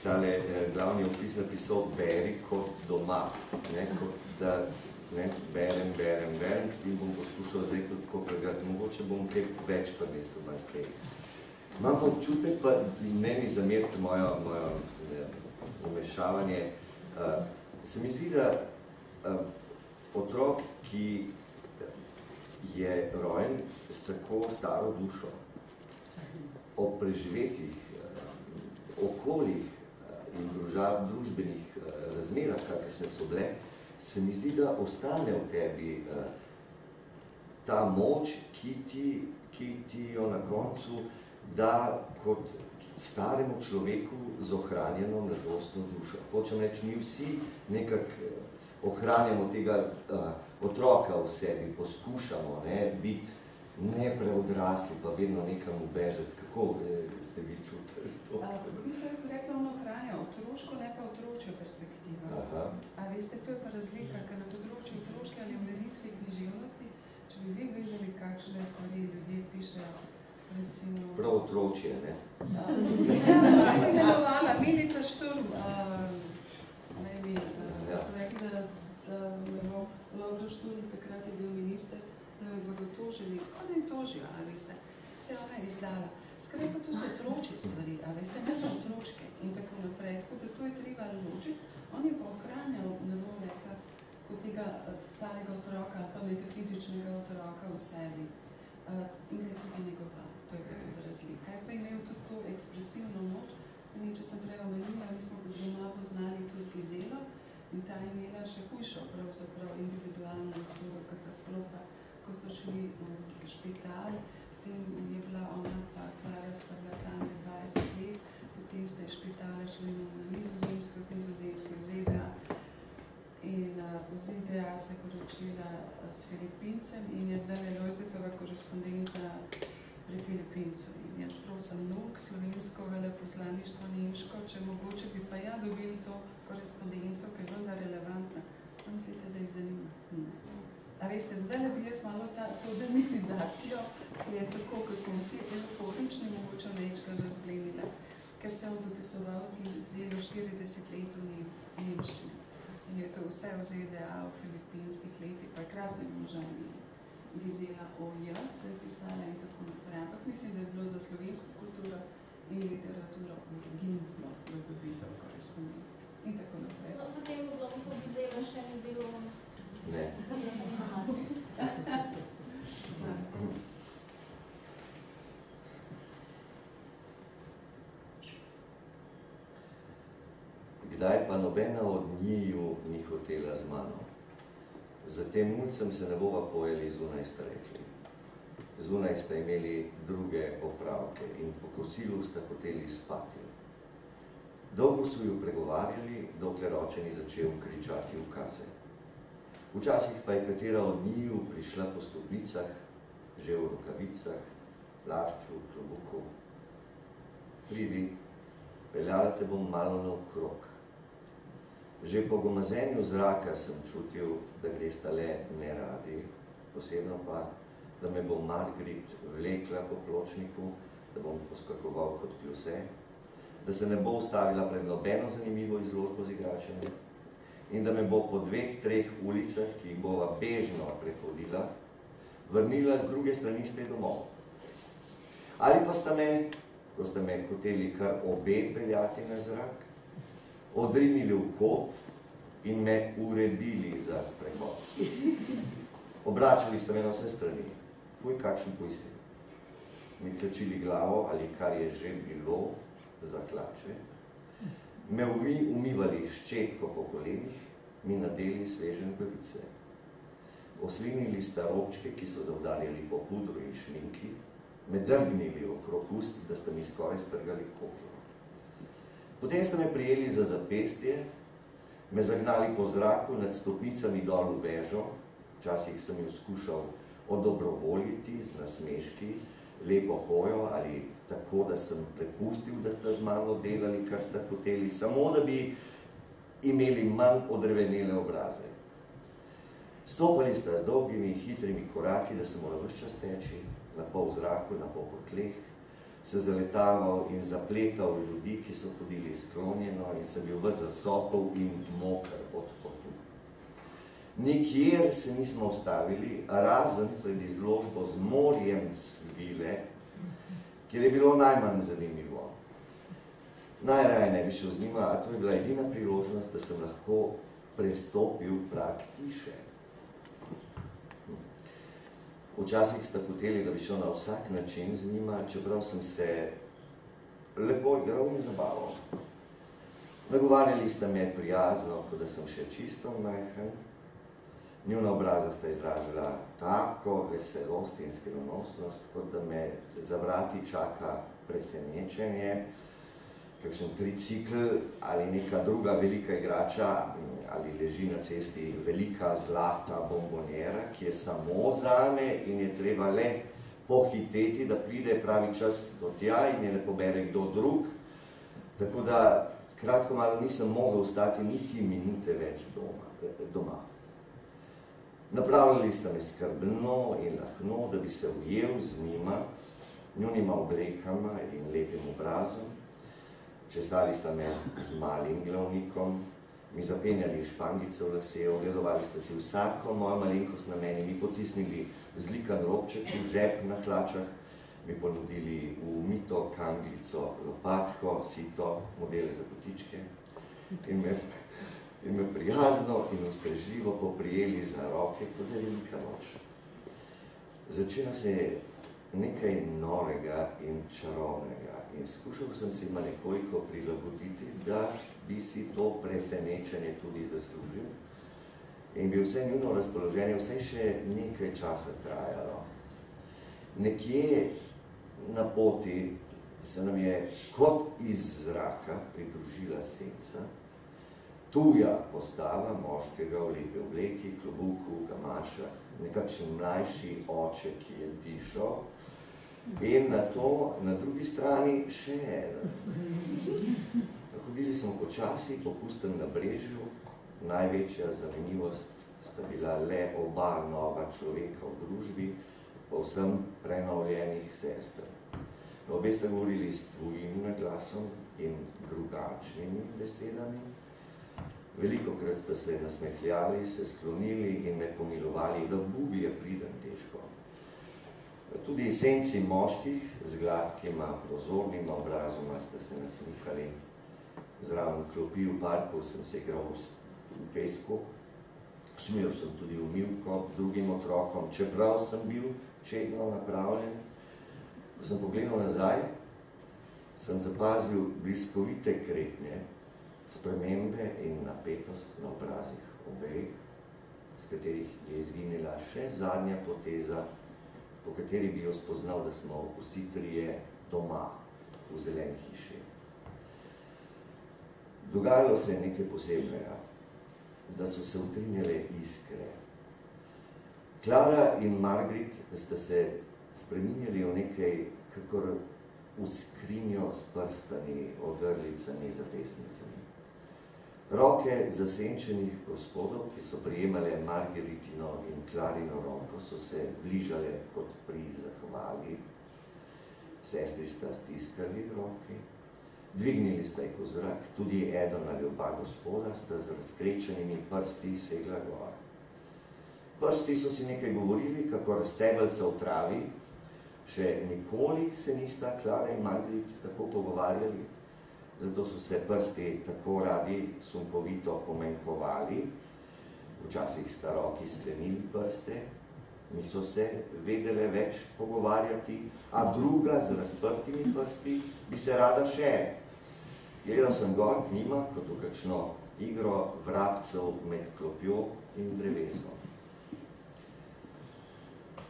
Speaker 6: tale glavni opis napisal beri kot doma, ne? Kot da berem in bom poskušal zdaj tudi kolikrat, mogoče bom kaj več prinesel malo z tega. Imam pa občutek, pa meni zamerite mojo umešavanje, se mi zdi, da otrok, ki je rojen s tako staro dušo, o preživetih okoljih in družbenih razmerah, kakršne so bile, se mi zdi, da ostane v tebi ta moč, ki ti jo na koncu da kot staremu človeku z ohranjeno mladostno dušo. Hočem reči, mi vsi nekako ohranjamo tega otroka v sebi, poskušamo biti ne preodrasli, pa vedno nekam ubežati. Kako ste vi čutili to?
Speaker 2: Mislim, da sem rekla, ono ohranja otroško, ne pa otročjo perspektivo. A veste, to je pa razlika, ker na področju otroške ali mladinske književnosti, če bi vi videli, kakšne stvari ljudje pišejo, recimo...
Speaker 6: Prav otročje, ne?
Speaker 2: Ja, bi imenovala Milica Šturm, so rekli, da Lovro Šturm, takrat je bil minister, da me bodo tožili, pa ne tožijo, a veste, se ona je izdala. Skraj pa to so otročje stvari, a veste, ne pa otroške in tako naprej, tako da to je treba ločiti. On je pa ohranjal, ne bom rekla, kot tega starega otroka ali pa metafizičnega otroka v sebi. In gre tudi njegova, to je pa tudi razlika. Je pa imel tudi to ekspresivno moč, in če sem prej omenila, mi smo kot doma poznali tudi Gizelo in ta je imela še hujšo, pravzaprav individualno naslovo katastrofa, ko so šli v špital, potem je bila ona pa Klara, sta bila tam 20 let, potem sta iz špitala šli na Nizozemsko, z Nizozemske ZDA in v ZDA se poročila s Filipincem in je zdaj Lojzetova korespondenca pri Filipincu. In jaz prosim NUK, slovensko veleposlaništvo nemško, če mogoče bi pa ja dobili to korespondenco, ki je vendar relevantna. Pa mislite, da jih zanima? A veste, zdaj bi jaz malo to demitizacijo, ki je tako, ko smo vsi euforični, mogoče večkrat razgledila, ker se on dopisoval z Gizelo 40 let v nemščini. In je to vse v ZDA, v filipinskih letih, pa je krasne možanje Gizela OJ, se je pisala in tako naprej. Ampak mislim, da je bilo za slovensko kulturo in literaturo urgentno, da dobitev korespondenci in tako naprej.
Speaker 4: No, potem odlomko Gizela še ni bilo...
Speaker 6: Ne. Kdaj pa nobena od njiju ni hotela z mano. Za tem mulcem se ne bova pojeli zunaj, sta rekli. Zunaj sta imeli druge opravke in po kosilu sta hoteli spati. Dolgo so ju pregovarjali, dokler oče ni začel kričati ukaze. Včasih pa je katera od njiju prišla po stopnicah, že v rokavicah, plašču, klobuku. Pridi, peljala te bom malo naokrog. Že po gomazenju zraka sem čutil, da gresta le neradi, posebno pa, da me bo Margrit vlekla po pločniku, da bom poskakoval kot kljuse, da se ne bo ustavila pred nobeno zanimivo izložbo z igračami, in da me bo po 2-3 ulicah, ki jih bova bežno prehodila, vrnila z druge strani spet domov. Ali pa sta me, ko sta me hoteli kar obe peljati na zrak, odrinili v kot in me uredili za sprehod. Obračali sta me na vse strani. Fuj, kakšen pojsi. Mi tlačili glavo ali kar je že bilo za klače. Me umivali ščetko po kolenih, mi nadeli svežen pevice. Oslinili sta robčke, ki so zavdarjali po pudru in šminki, me drgnili okrog ust, da sta mi skoraj strgali kožo. Potem ste me prijeli za zapestje, me zagnali po zraku nad stopnicami dol v vežo, včasih sem jo skušal odobrovoljiti z nasmeški, lepo hojo ali tako, da sem prepustil, da ste z mano delali, kar ste hoteli, samo da bi imeli manj odrevenele obraze. Stopali ste z dolgimi, hitrimi koraki, da se mora ves čas teči, na pol zraku, na pol po tleh, se zaletaval in zapletal ljudi, ki so hodili sklonjeno in sem bil ves zasopel in moker od potu. Nikjer se nismo ustavili, razen pred izložbo z morjem svile, kjer je bilo najmanj zanimivo. Najraje ne bi šel z njima, a to je bila edina priložnost, da sem lahko prestopil prag hiše. Včasih sta hoteli, da bi šel na vsak način z njima, čeprav sem se lepo igral in zabaval. Nagovarjali sta me prijazno, kot da sem še čisto majhen. Njuna obraza sta izražala tako veselost in skrivnostnost, kot da me za vrati čaka presenečenje, kakšen tricikl ali neka druga velika igrača, ali leži na cesti velika zlata bombonjera, ki je samo zame in je treba le pohiteti, da pride pravi čas do tja in je ne pobere kdo drug. Tako da kratko malo nisem mogel ostati niti minute več doma. Napravljali sta me skrbno in lahno, da bi se ujel z njima, njunima oblekama in lepim obrazom. Čestali sta me z malim glavnikom, mi zapenjali špangice v lase, ogledovali sta si vsako mojo malenkost na meni, mi potisnili zlikan robček v žep na hlačah, mi ponudili umito kanglico, lopatko, sito, modele za potičke in me prijazno in ustrežljivo poprijeli za roke, kot je velika noč. Začelo se je nekaj novega in čarovnega in skušal sem se ima nekoliko prilagoditi, da bi si to presenečenje tudi zaslužil in bi vse njuno razpoloženje vsaj še nekaj časa trajalo. Nekje na poti se nam je kot iz zraka pridružila senca, tuja postava moškega v lepi obleki, klobuku, gamašah, nekakšen mlajši oče, ki je dišal, in na to, na drugi strani, še eden. Hodili smo počasi, po pustem nabrežju, največja zanimivost sta bila le oba nova človeka v družbi, povsem prenovljenih sester. Obe sta govorili s tvojim naglasom in drugačnimi besedami. Velikokrat sta se nasmehljali, se sklonili in me pomilovali, da Bubi je priden dečko. Tudi senci moških z gladkima, prozornima obrazoma sta se nasmihali. Zraven klopi v parku sem se igral v pesku, smel sem tudi v mivko drugim otrokom, čeprav sem bil čedno napravljen. Ko sem pogledal nazaj, sem zapazil bliskovite kretnje, spremembe in napetost na obrazih obeh, z katerih je izginila še zadnja poteza, po kateri bi jo spoznal, da smo vsi trije doma v zeleni hiši. Dogajalo se je nekaj posebnega, da so se utrinjale iskre. Klara in Margaret sta se spreminjali v nekaj, kakor v skrinjo s prstani, ogrlicami, zapestnicami. Roke zasenčenih gospodov, ki so prijemale Margaretino in Klarino roko, so se bližale kot pri zahvali. Sestri sta stiskali roke, dvignili sta jih v zrak, tudi eden ali oba gospoda sta z razkrečenimi prsti segla gor. Prsti so si nekaj govorili, kakor stebelca v travi, še nikoli se nista Klara in Margaret tako pogovarjali, zato so se prsti tako radi sunkovito pomenkovali, včasih sta roki sklenili prste, niso se vedele več pogovarjati, a druga z razprtimi prsti bi se rada še. Gledal sem gor k njima, kot v kakšno igro vrabcev med klopjo in drevesom.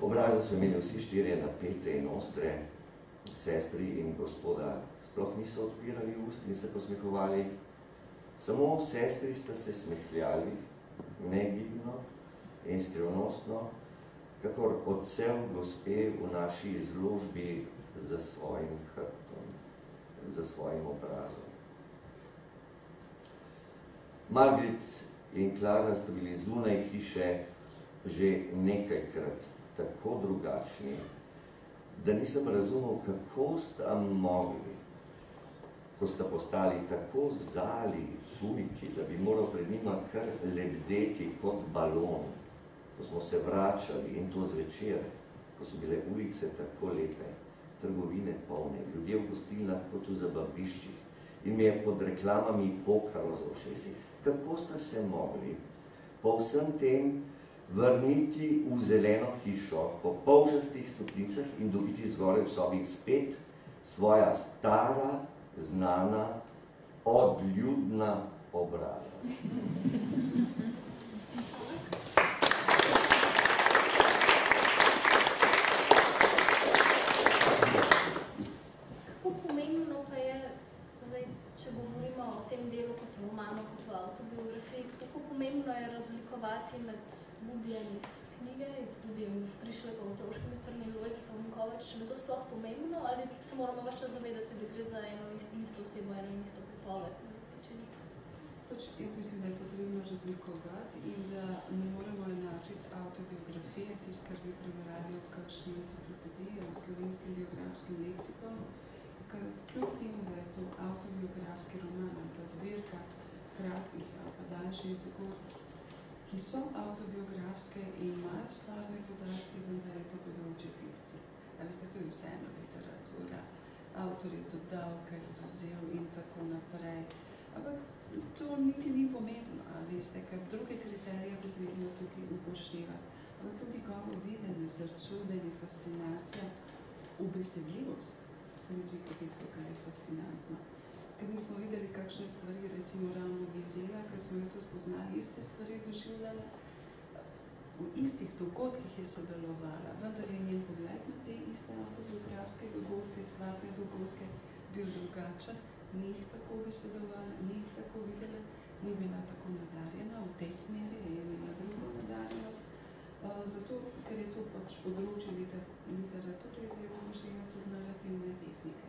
Speaker 6: Obraze so imeli vsi štirje napete in ostre, sestri in gospoda sploh niso odpirali ust in se posmehovali. Samo sestri sta se smehljali, negibno in skrivnostno, kakor odsev gospe v naši izložbi za svojim hrbtom, za svojim obrazom. Margaret in Klara sta bili zunaj hiše že nekajkrat tako drugačni, da nisem razumel, kako sta mogli, ko sta postali tako zali tujki, da bi moral pred njima kar lebdeti kot balon, ko smo se vračali in to zvečer, ko so bile ulice tako lepe, trgovine polne, ljudje v gostilnah kot v zabaviščih in mi je pod reklamami pokalo za ušesi. Kako sta se mogli po vsem tem vrniti v zeleno hišo po polžastih stopnicah in dobiti zgoraj v sobi spet svoja stara, znana, odljudna obraza.
Speaker 4: Kako pomembno pa je, zdaj, če govorimo o tem delu kot romanu, kot v avtobiografiji, kako pomembno je razlikovati med Bubijem iz knjige, iz Bubijem iz Prišlega v otroškimi strani Lojzeta Vonkovačiča, je to sploh pomembno, ali se moramo ves čas zavedati, da gre za eno isto osebo, eno in isto pripoved?
Speaker 2: Jaz mislim, da je potrebno razlikovati in da ne moremo enačiti avtobiografije, tist, kar bi prebrali v kakšni enciklopediji, v slovenskem biografskem leksikonu, ker kljub temu, da je to avtobiografski roman ali pa zbirka kratkih ali pa daljših zgodb, ki so avtobiografske in imajo stvarne podatke, vendar je to področje fikcije. A veste, to je vseeno literatura. Avtor je dodal, kaj je dozel in tako naprej. Ampak to niti ni pomembno, a veste, ker druge kriterije potrebno tukaj upoštevati. Ampak to njegovo videnje, začudenje, fascinacija, ubesedljivost, se mi zdi kot tisto, kar je fascinantno. Ker mi smo videli kakšne stvari, recimo ravno Gizela, ker smo jo tudi poznali, iste stvari doživljala, v istih dogodkih je sodelovala, vendar je njen pogled na te iste avtobiografske dogodke, stvarne dogodke bil drugačen, ni jih tako besedovala, ni jih tako videla, ni bila tako nadarjena, v tej smeri je imela drugo nadarjenost, zato, ker je to pač področje literature, je upoštevati tudi narativne tehnike.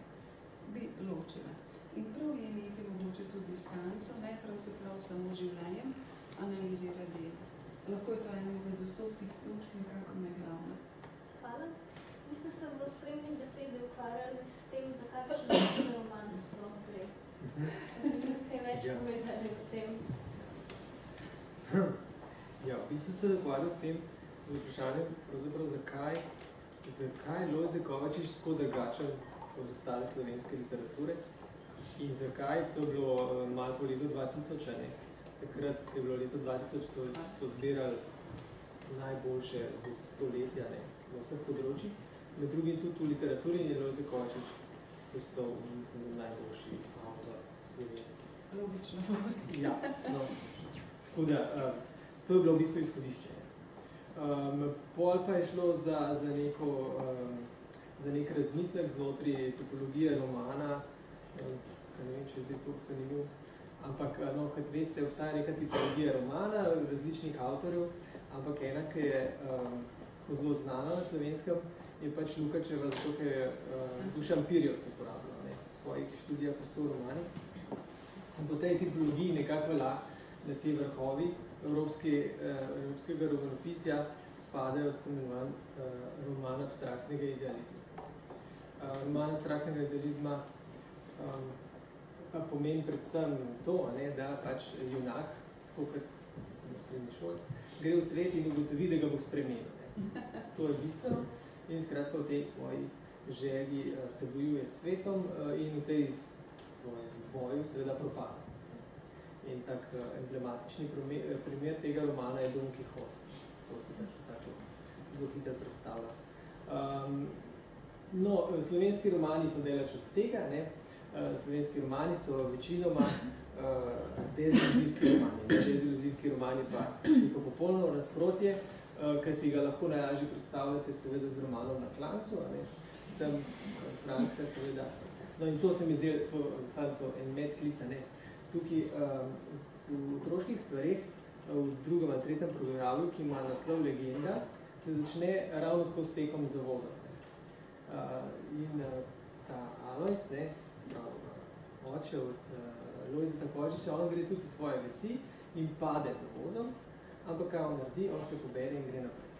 Speaker 2: Bi ločila. In prav je imeti mogoče tudi distanco, ne pravzaprav samo življenjem, analizira delo. Lahko je to ena izmed dostopnih točk, nekako ne glavna.
Speaker 4: Hvala. Vi ste se v spremni besedi ukvarjali s tem, za kakšen roman sploh gre. Kaj več povedali o tem?
Speaker 5: Ja, v bistvu se ukvarjal s tem vprašanjem, pravzaprav zakaj Lojze Kovačič tako drugačen od ostale slovenske literature in zakaj to je bilo malo po letu 2000, ne? Takrat, ko je bilo leto 2000, so zbirali najboljše stoletja, ne? Na vseh področjih. Med drugim tudi v literaturi je Lojze Kovačič postal, mislim, najboljši avtor slovenski.
Speaker 2: Logično.
Speaker 5: Ja, no. Tako da, to je bilo v bistvu izhodišče. Pol pa je šlo za nek razmislek znotraj tipologije romana, ne vem, če je zdaj toliko zanimiv, ampak, no, kot veste, obstaja neka tipologija romana različnih avtorjev, ampak ena, ki je zelo znana na slovenskem, je pač Lukačeva, zato, ker je Dušan Pirjevc uporabljal, ne, v svojih študijah v 100 romanih. In po tej tipologiji nekako na te vrhovi evropskega romanopisja spadajo tako imenovan roman abstraktnega idealizma. Roman abstraktnega idealizma pa pomeni predvsem to, ne, da pač junak, tako kot srednji šolc, gre v svet in ugotovi, da ga bo spremenil. Ne. To je bistveno in skratka v tej svoji želji se bojuje s svetom in v tej svojem boju seveda propada. In tak emblematični primer tega romana je Don Quixote. To se pač vsačo zelo hitro predstavlja. No, slovenski romani so delač od tega, ne. Slovenski romani so večinoma deziluzijski romani. Deziluzijski romani pa neko popolno nasprotje. ki si ga lahko najlažje predstavljate seveda z romanom Na klancu, a ne? Tam Franska seveda. No in to se mi zdi, to en medklic, a ne? Tukaj v otroških stvareh, v drugem ali tretjem programu, ki ima naslov Legenda, se začne ravno tako s tekom za vozom. In ta Alojz, ne, oče od Lojzeta Kovačiča, on gre tudi svoje vesi in pade za vozom, ampak kaj on naredi, on se pobere in gre naprej.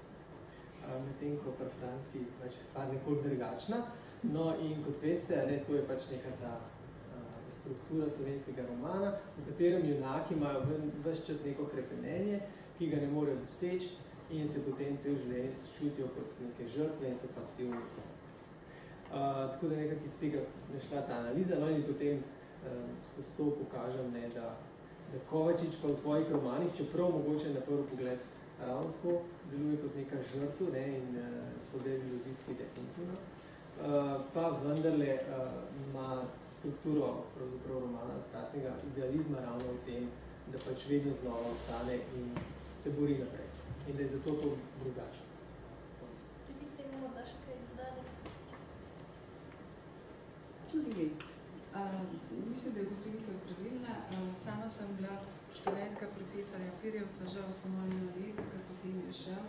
Speaker 5: Medtem, ko pri Franski pač je stvar nekoliko drugačna. No in kot veste, ne, to je pač neka ta struktura slovenskega romana, v katerem junaki imajo ves čas neko krepenenje, ki ga ne morejo doseči in se potem cel življenje čutijo kot neke žrtve in so pasivni. Tako da nekako iz tega je šla ta analiza, no in potem skozi to pokažem, ne, da Kovačič pa v svojih romanih, čeprav mogoče na prvi pogled ravno tako deluje kot neka žrtev, ne, in so deziluzijski definitivno, pa vendarle ima strukturo pravzaprav romana abstraktnega idealizma ravno v tem, da pač vedno znova ostane in se bori naprej. In da je zato to drugačno.
Speaker 2: Tudi vi. Mislim, da je gotovitev pravilna. Sama sem bila študentka profesorja Pirjevca, žal samo eno leto, potem je šel.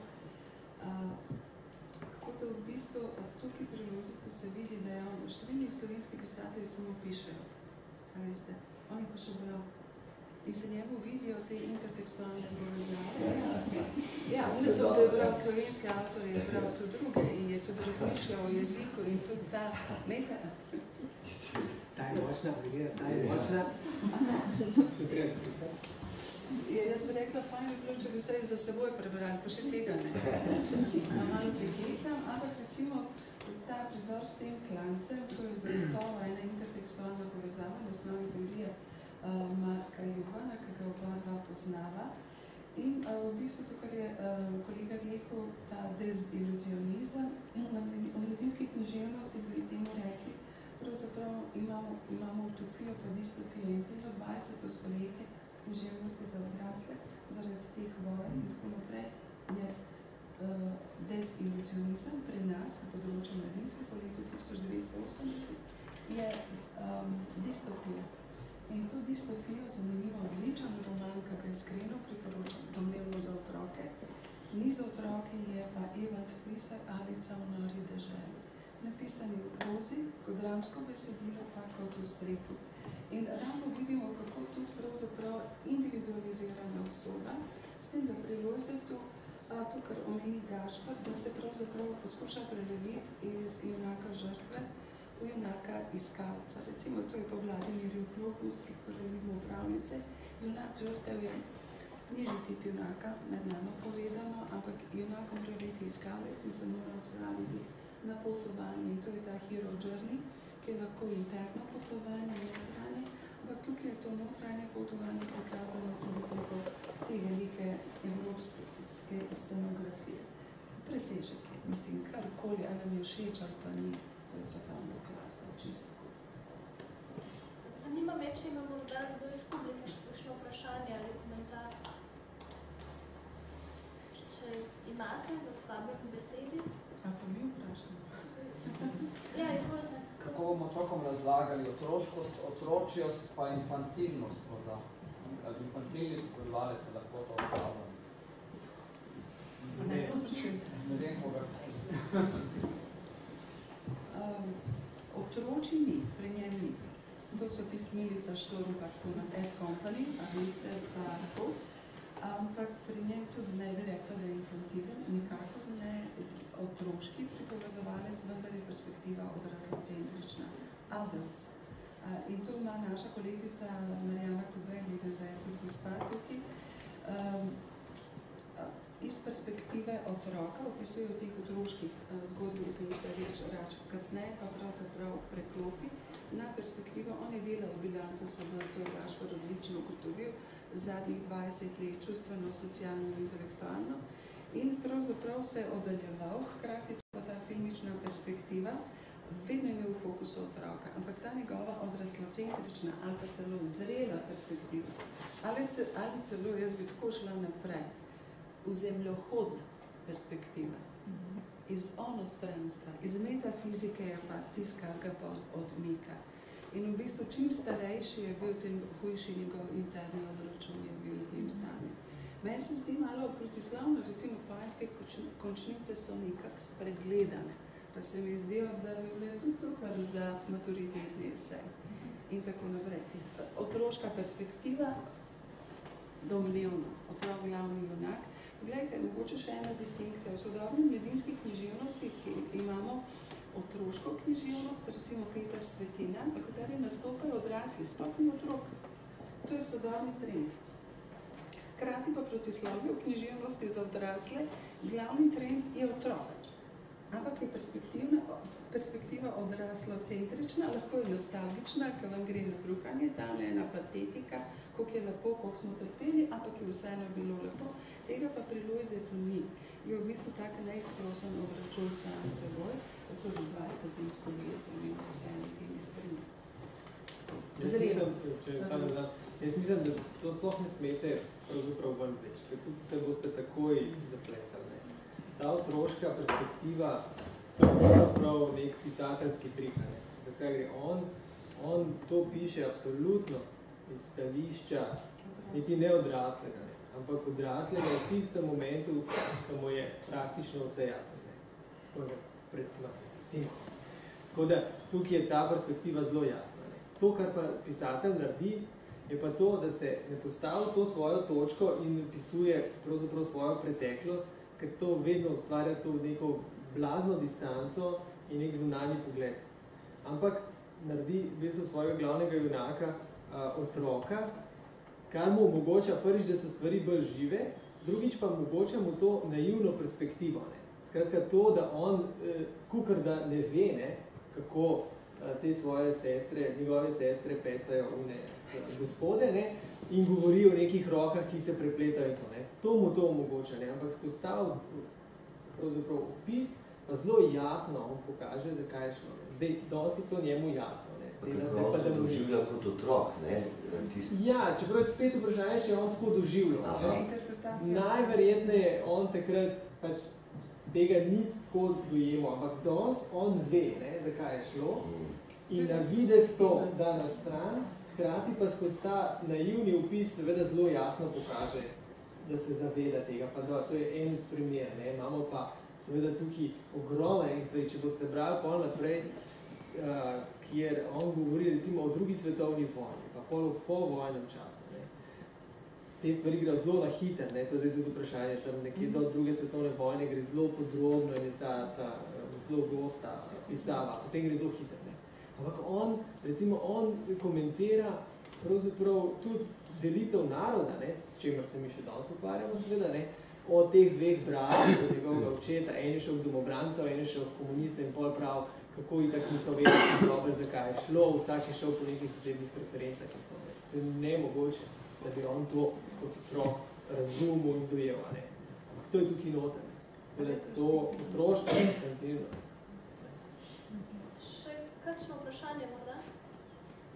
Speaker 2: Tako da v bistvu tukaj pri Lojzetu se vidi, da je on, številni slovenski pisatelji samo pišejo. Veste, on je pa še bral. In se njemu vidijo te intertekstualne povezave. Ja, ne samo, da je bral slovenske avtorje, je bral tudi druge in je tudi razmišljal o jeziku in tudi ta meta.
Speaker 5: Ta je močna, ta je močna. To treba zapisati.
Speaker 2: Jaz bi rekla, fajn bi bilo, če bi vse za seboj prebrali, pa še tega ne. Malo se klicam, ampak recimo ta prizor s tem klancem, to je zagotovo ena intertekstualna povezava na osnovi teorije Marka Jovana, ki ga oba dva poznava. In v bistvu to, kar je kolega rekel, ta deziluzionizem, v mladinski književnosti bi temu rekli, pravzaprav imamo utopijo pa distopijo in celo 20. stoletje književnosti za odrasle, zaradi teh vojn in tako naprej, je deziluzionizem pri nas na področju mladinske po letu 1980 je distopija. In to distopijo, zanimivo, odličen roman, ki ga iskreno priporočam, domnevno za otroke. Ni za otroke, je pa Ewald Flisser Alica v nori deželi. Napisani v prozi, kot dramsko besedilo, pa kot v stripu. In ravno vidimo, kako tudi pravzaprav individualizirana osoba, s tem, da pri Lojzetu, to, kar omeni Gašper, da se pravzaprav poskuša preleviti iz junaka žrtve v junaka iskalca. Recimo, to je po Vladimirju Klopu v strukturalizmu pravljice. Junak žrtev je nižji tip junaka, med nami povedano, ampak junak mora biti iskalec in se mora odpraviti na potovanje. In to je ta hero journey, ki je lahko interno potovanje, notranje, ampak tukaj je to notranje potovanje prikazano tudi preko te velike evropske scenografije. Presežek je, mislim, karkoli, ali nam je všeč ali pa ni, to je svetovna klasa, čisto.
Speaker 4: Zanima me, če ima morda kdo iz publike še vprašanje ali komentar. Če imate, da s vami v besedi.
Speaker 2: A pa mi vprašamo?
Speaker 4: Ja, izvolite.
Speaker 7: Kako bomo otrokom razlagali otroškost, otročjost pa infantilnost morda? Infantilni pogovarjalec je lahko to upravljamo.
Speaker 2: Ne, jaz sprašujte.
Speaker 7: Ne vem, koga.
Speaker 2: Otroči ni, pri njem ni. To so tist Milica Štorm, pa tako na Ed Company, a veste, pa tako. Ampak pri njem tudi ne bi rekla, da je infantilen, nikako ne otroški pripovedovalec, vendar je perspektiva odraslocentrična. Adults. In to ima naša kolegica Marjana Kube, vidim, da je tudi gospa tukaj. Iz perspektive otroka opisujejo teh otroških zgodb iz mesta Rač, kasneje pa pravzaprav preklopi na perspektivo. On je delal bilanco seboj, to je Gašper odlično ugotovil, zadnjih 20 let čustveno, socialno, intelektualno in pravzaprav se je oddaljeval, hkrati pa ta filmična perspektiva vedno imel v fokusu otroka, ampak ta njegova odraslocentrična ali pa celo zrela perspektiva, ali celo jaz bi tako šla naprej, v zemljohod perspektiva. Iz onostranstva, iz metafizike je pa tisto, kar ga pa odmika. In v bistvu, čim starejši je bil, tem hujši njegov interni obračun je bil z njim sami. Meni se zdi malo protislovno, recimo pajske končnice so nekako spregledane, pa se mi zdijo, da bi bile tudi super za maturitetni esej in tako naprej. Otroška perspektiva, domnevno, otrok glavni junak. Poglejte, mogoče še ena distinkcija. V sodobni mladinski književnosti, ki imamo otroško književnost, recimo Peter Svetina, v kateri nastopajo odrasli, sploh ni otrok. To je sodobni trend. Hkrati pa protislovje v književnosti za odrasle, glavni trend je otrok. Ampak je perspektiva odraslocentrična, lahko je nostalgična, ker vam gre na bruhanje, tam je ena patetika, koliko je lepo, koliko smo trpeli, ampak je vseeno bilo lepo. Tega pa pri Lojzetu ni. Je v bistvu tak neizprosen obračun sam s seboj, tudi v 20. stoletju in z vsemi temi stvarmi.
Speaker 5: Jaz mislim, da to sploh ne smete pravzaprav ven več, ker tudi se boste takoj zapletali. Ta otroška perspektiva je pravzaprav nek pisateljski trik. Zakaj gre? On to piše absolutno iz stališča, niti ne odraslega, ampak odraslega v tistem momentu, ko mu je praktično vse jasno. Tako da pred smrti. Tako da tukaj je ta perspektiva zelo jasna. To, kar pa pisatelj naredi, je pa to, da se ne postavi to svojo točko in opisuje pravzaprav svojo preteklost, ker to vedno ustvarja to neko blazno distanco in nek zunanji pogled. Ampak naredi v bistvu svojega glavnega junaka otroka, kar mu omogoča prvič, da so stvari bolj žive, drugič pa omogoča mu to naivno perspektivo. Skratka to, da on kukor da ne ve, kako te svoje sestre, njegove sestre pecajo gospode in govori o nekih rokah, ki se prepletajo in to. To mu to omogoča, ampak skozi ta pravzaprav opis pa zelo jasno on pokaže, zakaj je šlo. Zdaj, dosti to njemu jasno.
Speaker 6: Kako to doživlja kot otrok, ne?
Speaker 5: Ja, čeprav je spet vprašanje, če je on tako doživljal. Najverjetneje on takrat pač tega ni tako dojemal, ampak danes on ve, zakaj je šlo in na videz to da na stran, hkrati pa skozi ta naivni opis seveda zelo jasno pokaže, da se zaveda tega. Pa to je en primer. Imamo pa seveda tukaj ogromne stvari, če boste brali pol naprej, kjer on govori recimo o drugi svetovni vojni, pa pol po vojnem času. Te stvari gre zelo na hiter, to je tudi vprašanje, tam nekje do druge svetovne vojne gre zelo podrobno in je ta zelo gosta pisava, potem gre zelo hiter. Ampak on komentira pravzaprav tudi delitev naroda, s čemer se mi še danes ukvarjamo seveda, od teh dveh bratov, od njegovega očeta, en je šel v domobrancev, en je šel v komuniste in pol prav, kako i tako niso vedeli dobro, zakaj je šlo, vsak je šel po nekih posebnih preferencah. To je nemogoče, da bi on to kot otrok razumel in dojel. Ampak to je tukaj noter. To otroško je kontinuirano.
Speaker 4: Še kakšno vprašanje morda?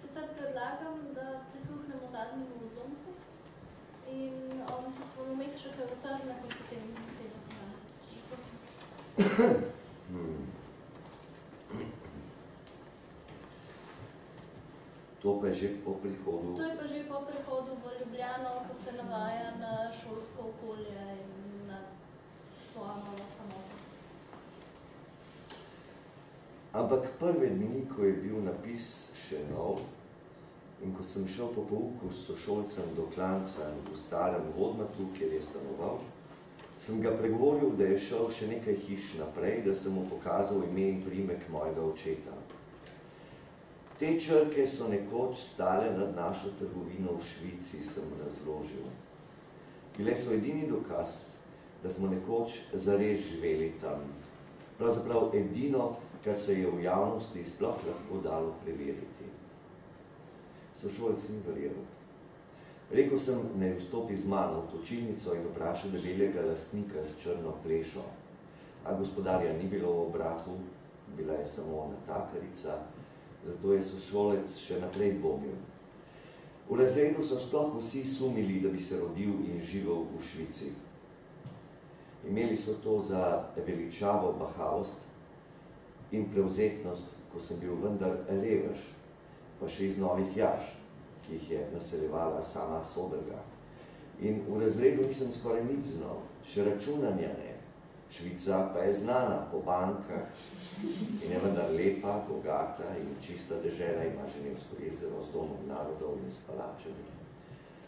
Speaker 4: Sicer predlagam, da prisluhnemo zadnjemu odlomku in če se bomo vmes še kaj vrtali, potem izbesedamo.
Speaker 6: To pa je že po prihodu?
Speaker 4: To je pa že po prihodu v Ljubljano, ko se navaja na šolsko okolje in na svojo novo samoto.
Speaker 6: Ampak prve dni, ko je bil napis še nov in ko sem šel po pouku s sošolcem do Klanca v starem Vodmatu, kjer je stanoval, sem ga pregovoril, da je šel še nekaj hiš naprej, da sem mu pokazal ime in priimek mojega očeta. Te črke so nekoč stale nad našo trgovino v Švici, sem razložil. Bile so edini dokaz, da smo nekoč zares živeli tam. Pravzaprav edino, kar se je v javnosti sploh lahko dalo preveriti. Sošolec ni verjel. Rekel sem, naj vstopi z mano v točilnico in vprašal debelega lastnika s črno plešo. A gospodarja ni bilo v obraku, bila je samo natakarica, zato je sošolec še naprej dvomil. V razredu so sploh vsi sumili, da bi se rodil in živel v Švici. Imeli so to za veličavo, bahavost in prevzetnost, ko sem bil vendar revež, pa še iz Novih Jaš, ki jih je naseljevala sama Soderga. In v razredu nisem skoraj nič znal, še računanja ne. Švica pa je znana po bankah in je vendar lepa, bogata in čista dežela, ima Ženevsko jezero z domom narodov in s palačami.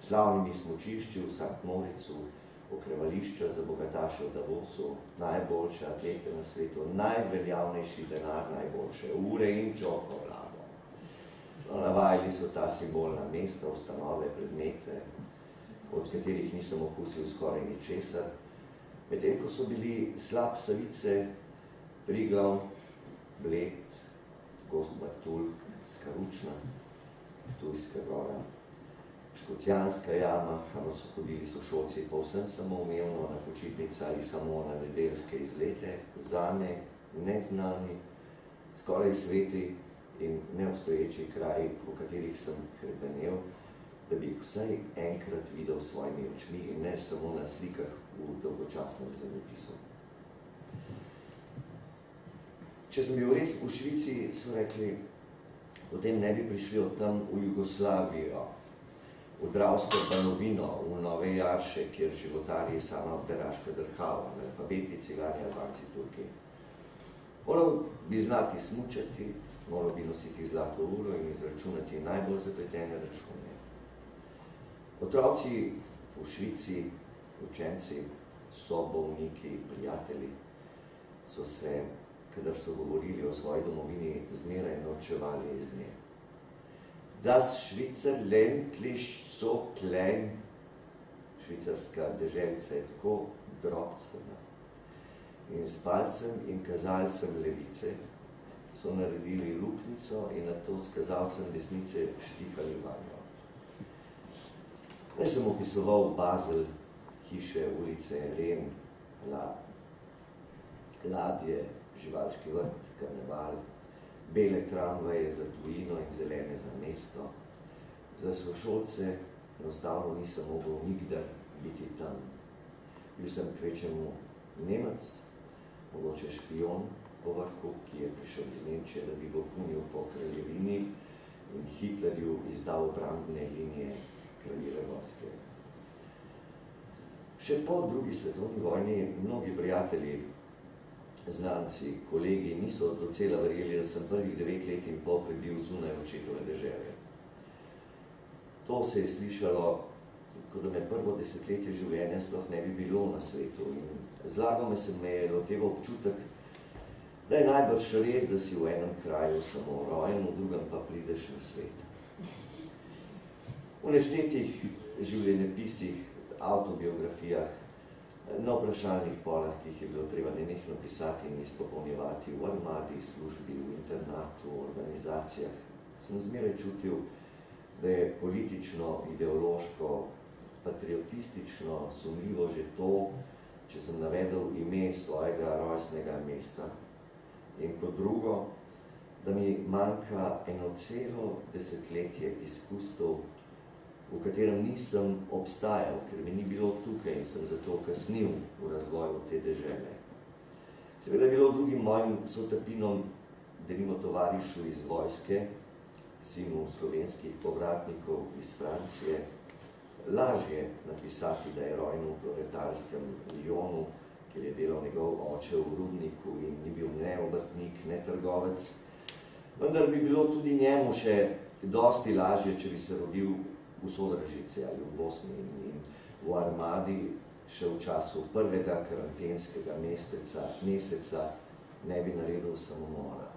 Speaker 6: Slavnimi smučišči v Sankt Moricu, okrevališča za bogataše v Davosu, najboljše atlete na svetu, najveljavnejši denar, najboljše ure in čokolado. Navajali so ta simbolna mesta, ustanove, predmete, od katerih nisem okusil skoraj ničesar, medtem ko so bili Slap Savice, Triglav, Bled, Gost Martulk, Skaručna, Ptujska gora, Škocijanska jama, kamor so hodili sošolci povsem samoumevno na počitnice ali samo na nedeljske izlete, zame neznani, skoraj sveti in neobstoječi kraji, v katerih sem hrepenel, da bi jih vsaj enkrat videl s svojimi očmi in ne samo na slikah v dolgočasnem zemljepisu. Če sem bil res v Švici, so rekli, potem ne bi prišli od tam v Jugoslavijo, v Dravsko Banovino, v Nove Jarše, kjer životari sama Beraška drhava, analfabeti, cigani, Albanci, Turki. Moral bi znati smučati, moral bi nositi zlato uro in izračunati najbolj zapletene račune. Otroci v Švici, učenci, sobolniki, prijatelji, so se, kadar so govorili o svoji domovini, zmeraj norčevali iz nje. Das Schweizerland liegt so klein, švicarska deželica je tako drobcena. In s palcem in kazalcem levice so naredili luknico in nato s kazalcem desnice štihali vanjo. Ne sem opisoval Basel, hiše, ulice, Ren, ladje, živalski vrt, karneval, bele tramvaje za tujino in zelene za mesto. Za sošolce enostavno nisem mogel nikdar biti tam. Bil sem kvečemu Nemec, mogoče špion po vrhu, ki je prišel iz Nemčije, da bi vohunil po kraljevini in Hitlerju izdal obrambne linije kraljeve vojske. Še po drugi svetovni vojni mnogi prijatelji, znanci, kolegi niso docela verjeli, da sem prvih 9 let in pol prebil zunaj očetove dežele. To se je slišalo, kot da me prvo desetletje življenja sploh ne bi bilo na svetu in zlagome se me je loteval občutek, da je najbrž res, da si v enem kraju samo rojen, v drugem pa prideš na svet. V neštetih življenjepisih, avtobiografijah, na vprašalnih polah, ki jih je bilo treba nenehno pisati in izpopolnjevati v armadi, službi, v internatu, v organizacijah, sem zmeraj čutil, da je politično, ideološko, patriotistično sumljivo že to, če sem navedel ime svojega rojstnega mesta. In kot drugo, da mi manjka eno celo desetletje izpustov, v katerem nisem obstajal, ker mi ni bilo tukaj in sem zato kasnil v razvoju te dežele. Seveda je bilo drugim mojim sotrpinom, denimo tovarišu iz vojske, sinu slovenskih povratnikov iz Francije, lažje napisati, da je rojen v proletarskem Lyonu, kjer je delal njegov oče v rudniku in ni bil ne obrtnik, ne trgovec. Vendar bi bilo tudi njemu še dosti lažje, če bi se rodil v Sodražici ali v Bosni in v armadi še v času prvega karantenskega meseca ne bi naredil samomora.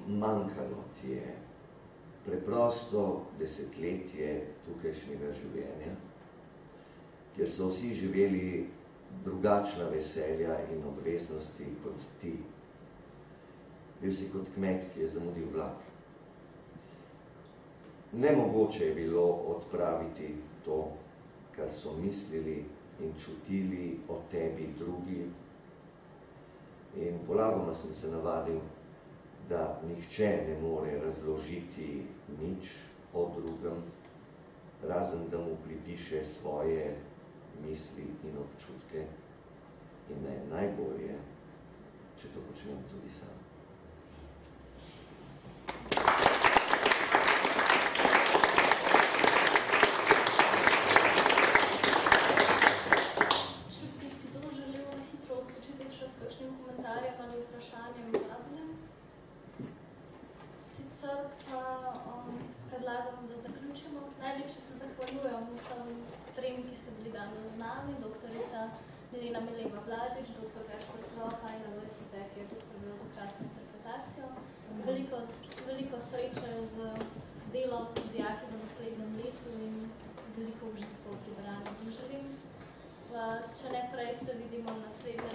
Speaker 6: Manjkalo ti je preprosto desetletje tukajšnjega življenja, kjer so vsi živeli drugačna veselja in obveznosti kot ti. Bil si kot kmet, ki je zamudil vlak. Nemogoče je bilo odpraviti to, kar so mislili in čutili o tebi drugi. In polagoma sem se navadil, da nihče ne more razložiti nič o drugem, razen da mu pripiše svoje misli in občutke in da je najbolje, če to počnem tudi sam.
Speaker 4: Predlagam, da zaključimo. Najlepše se zahvaljujem vsem trem, ki ste bili danes z nami, doktorica Milena Mileva-Blažič, dr. Gašper Kloha in Alojz Svete, ki je poskrbel za krasno interpretacijo. Veliko sreče z delom z dijaki v naslednjem letu in veliko užitkov pri branju. Želim, če ne prej se vidimo naslednje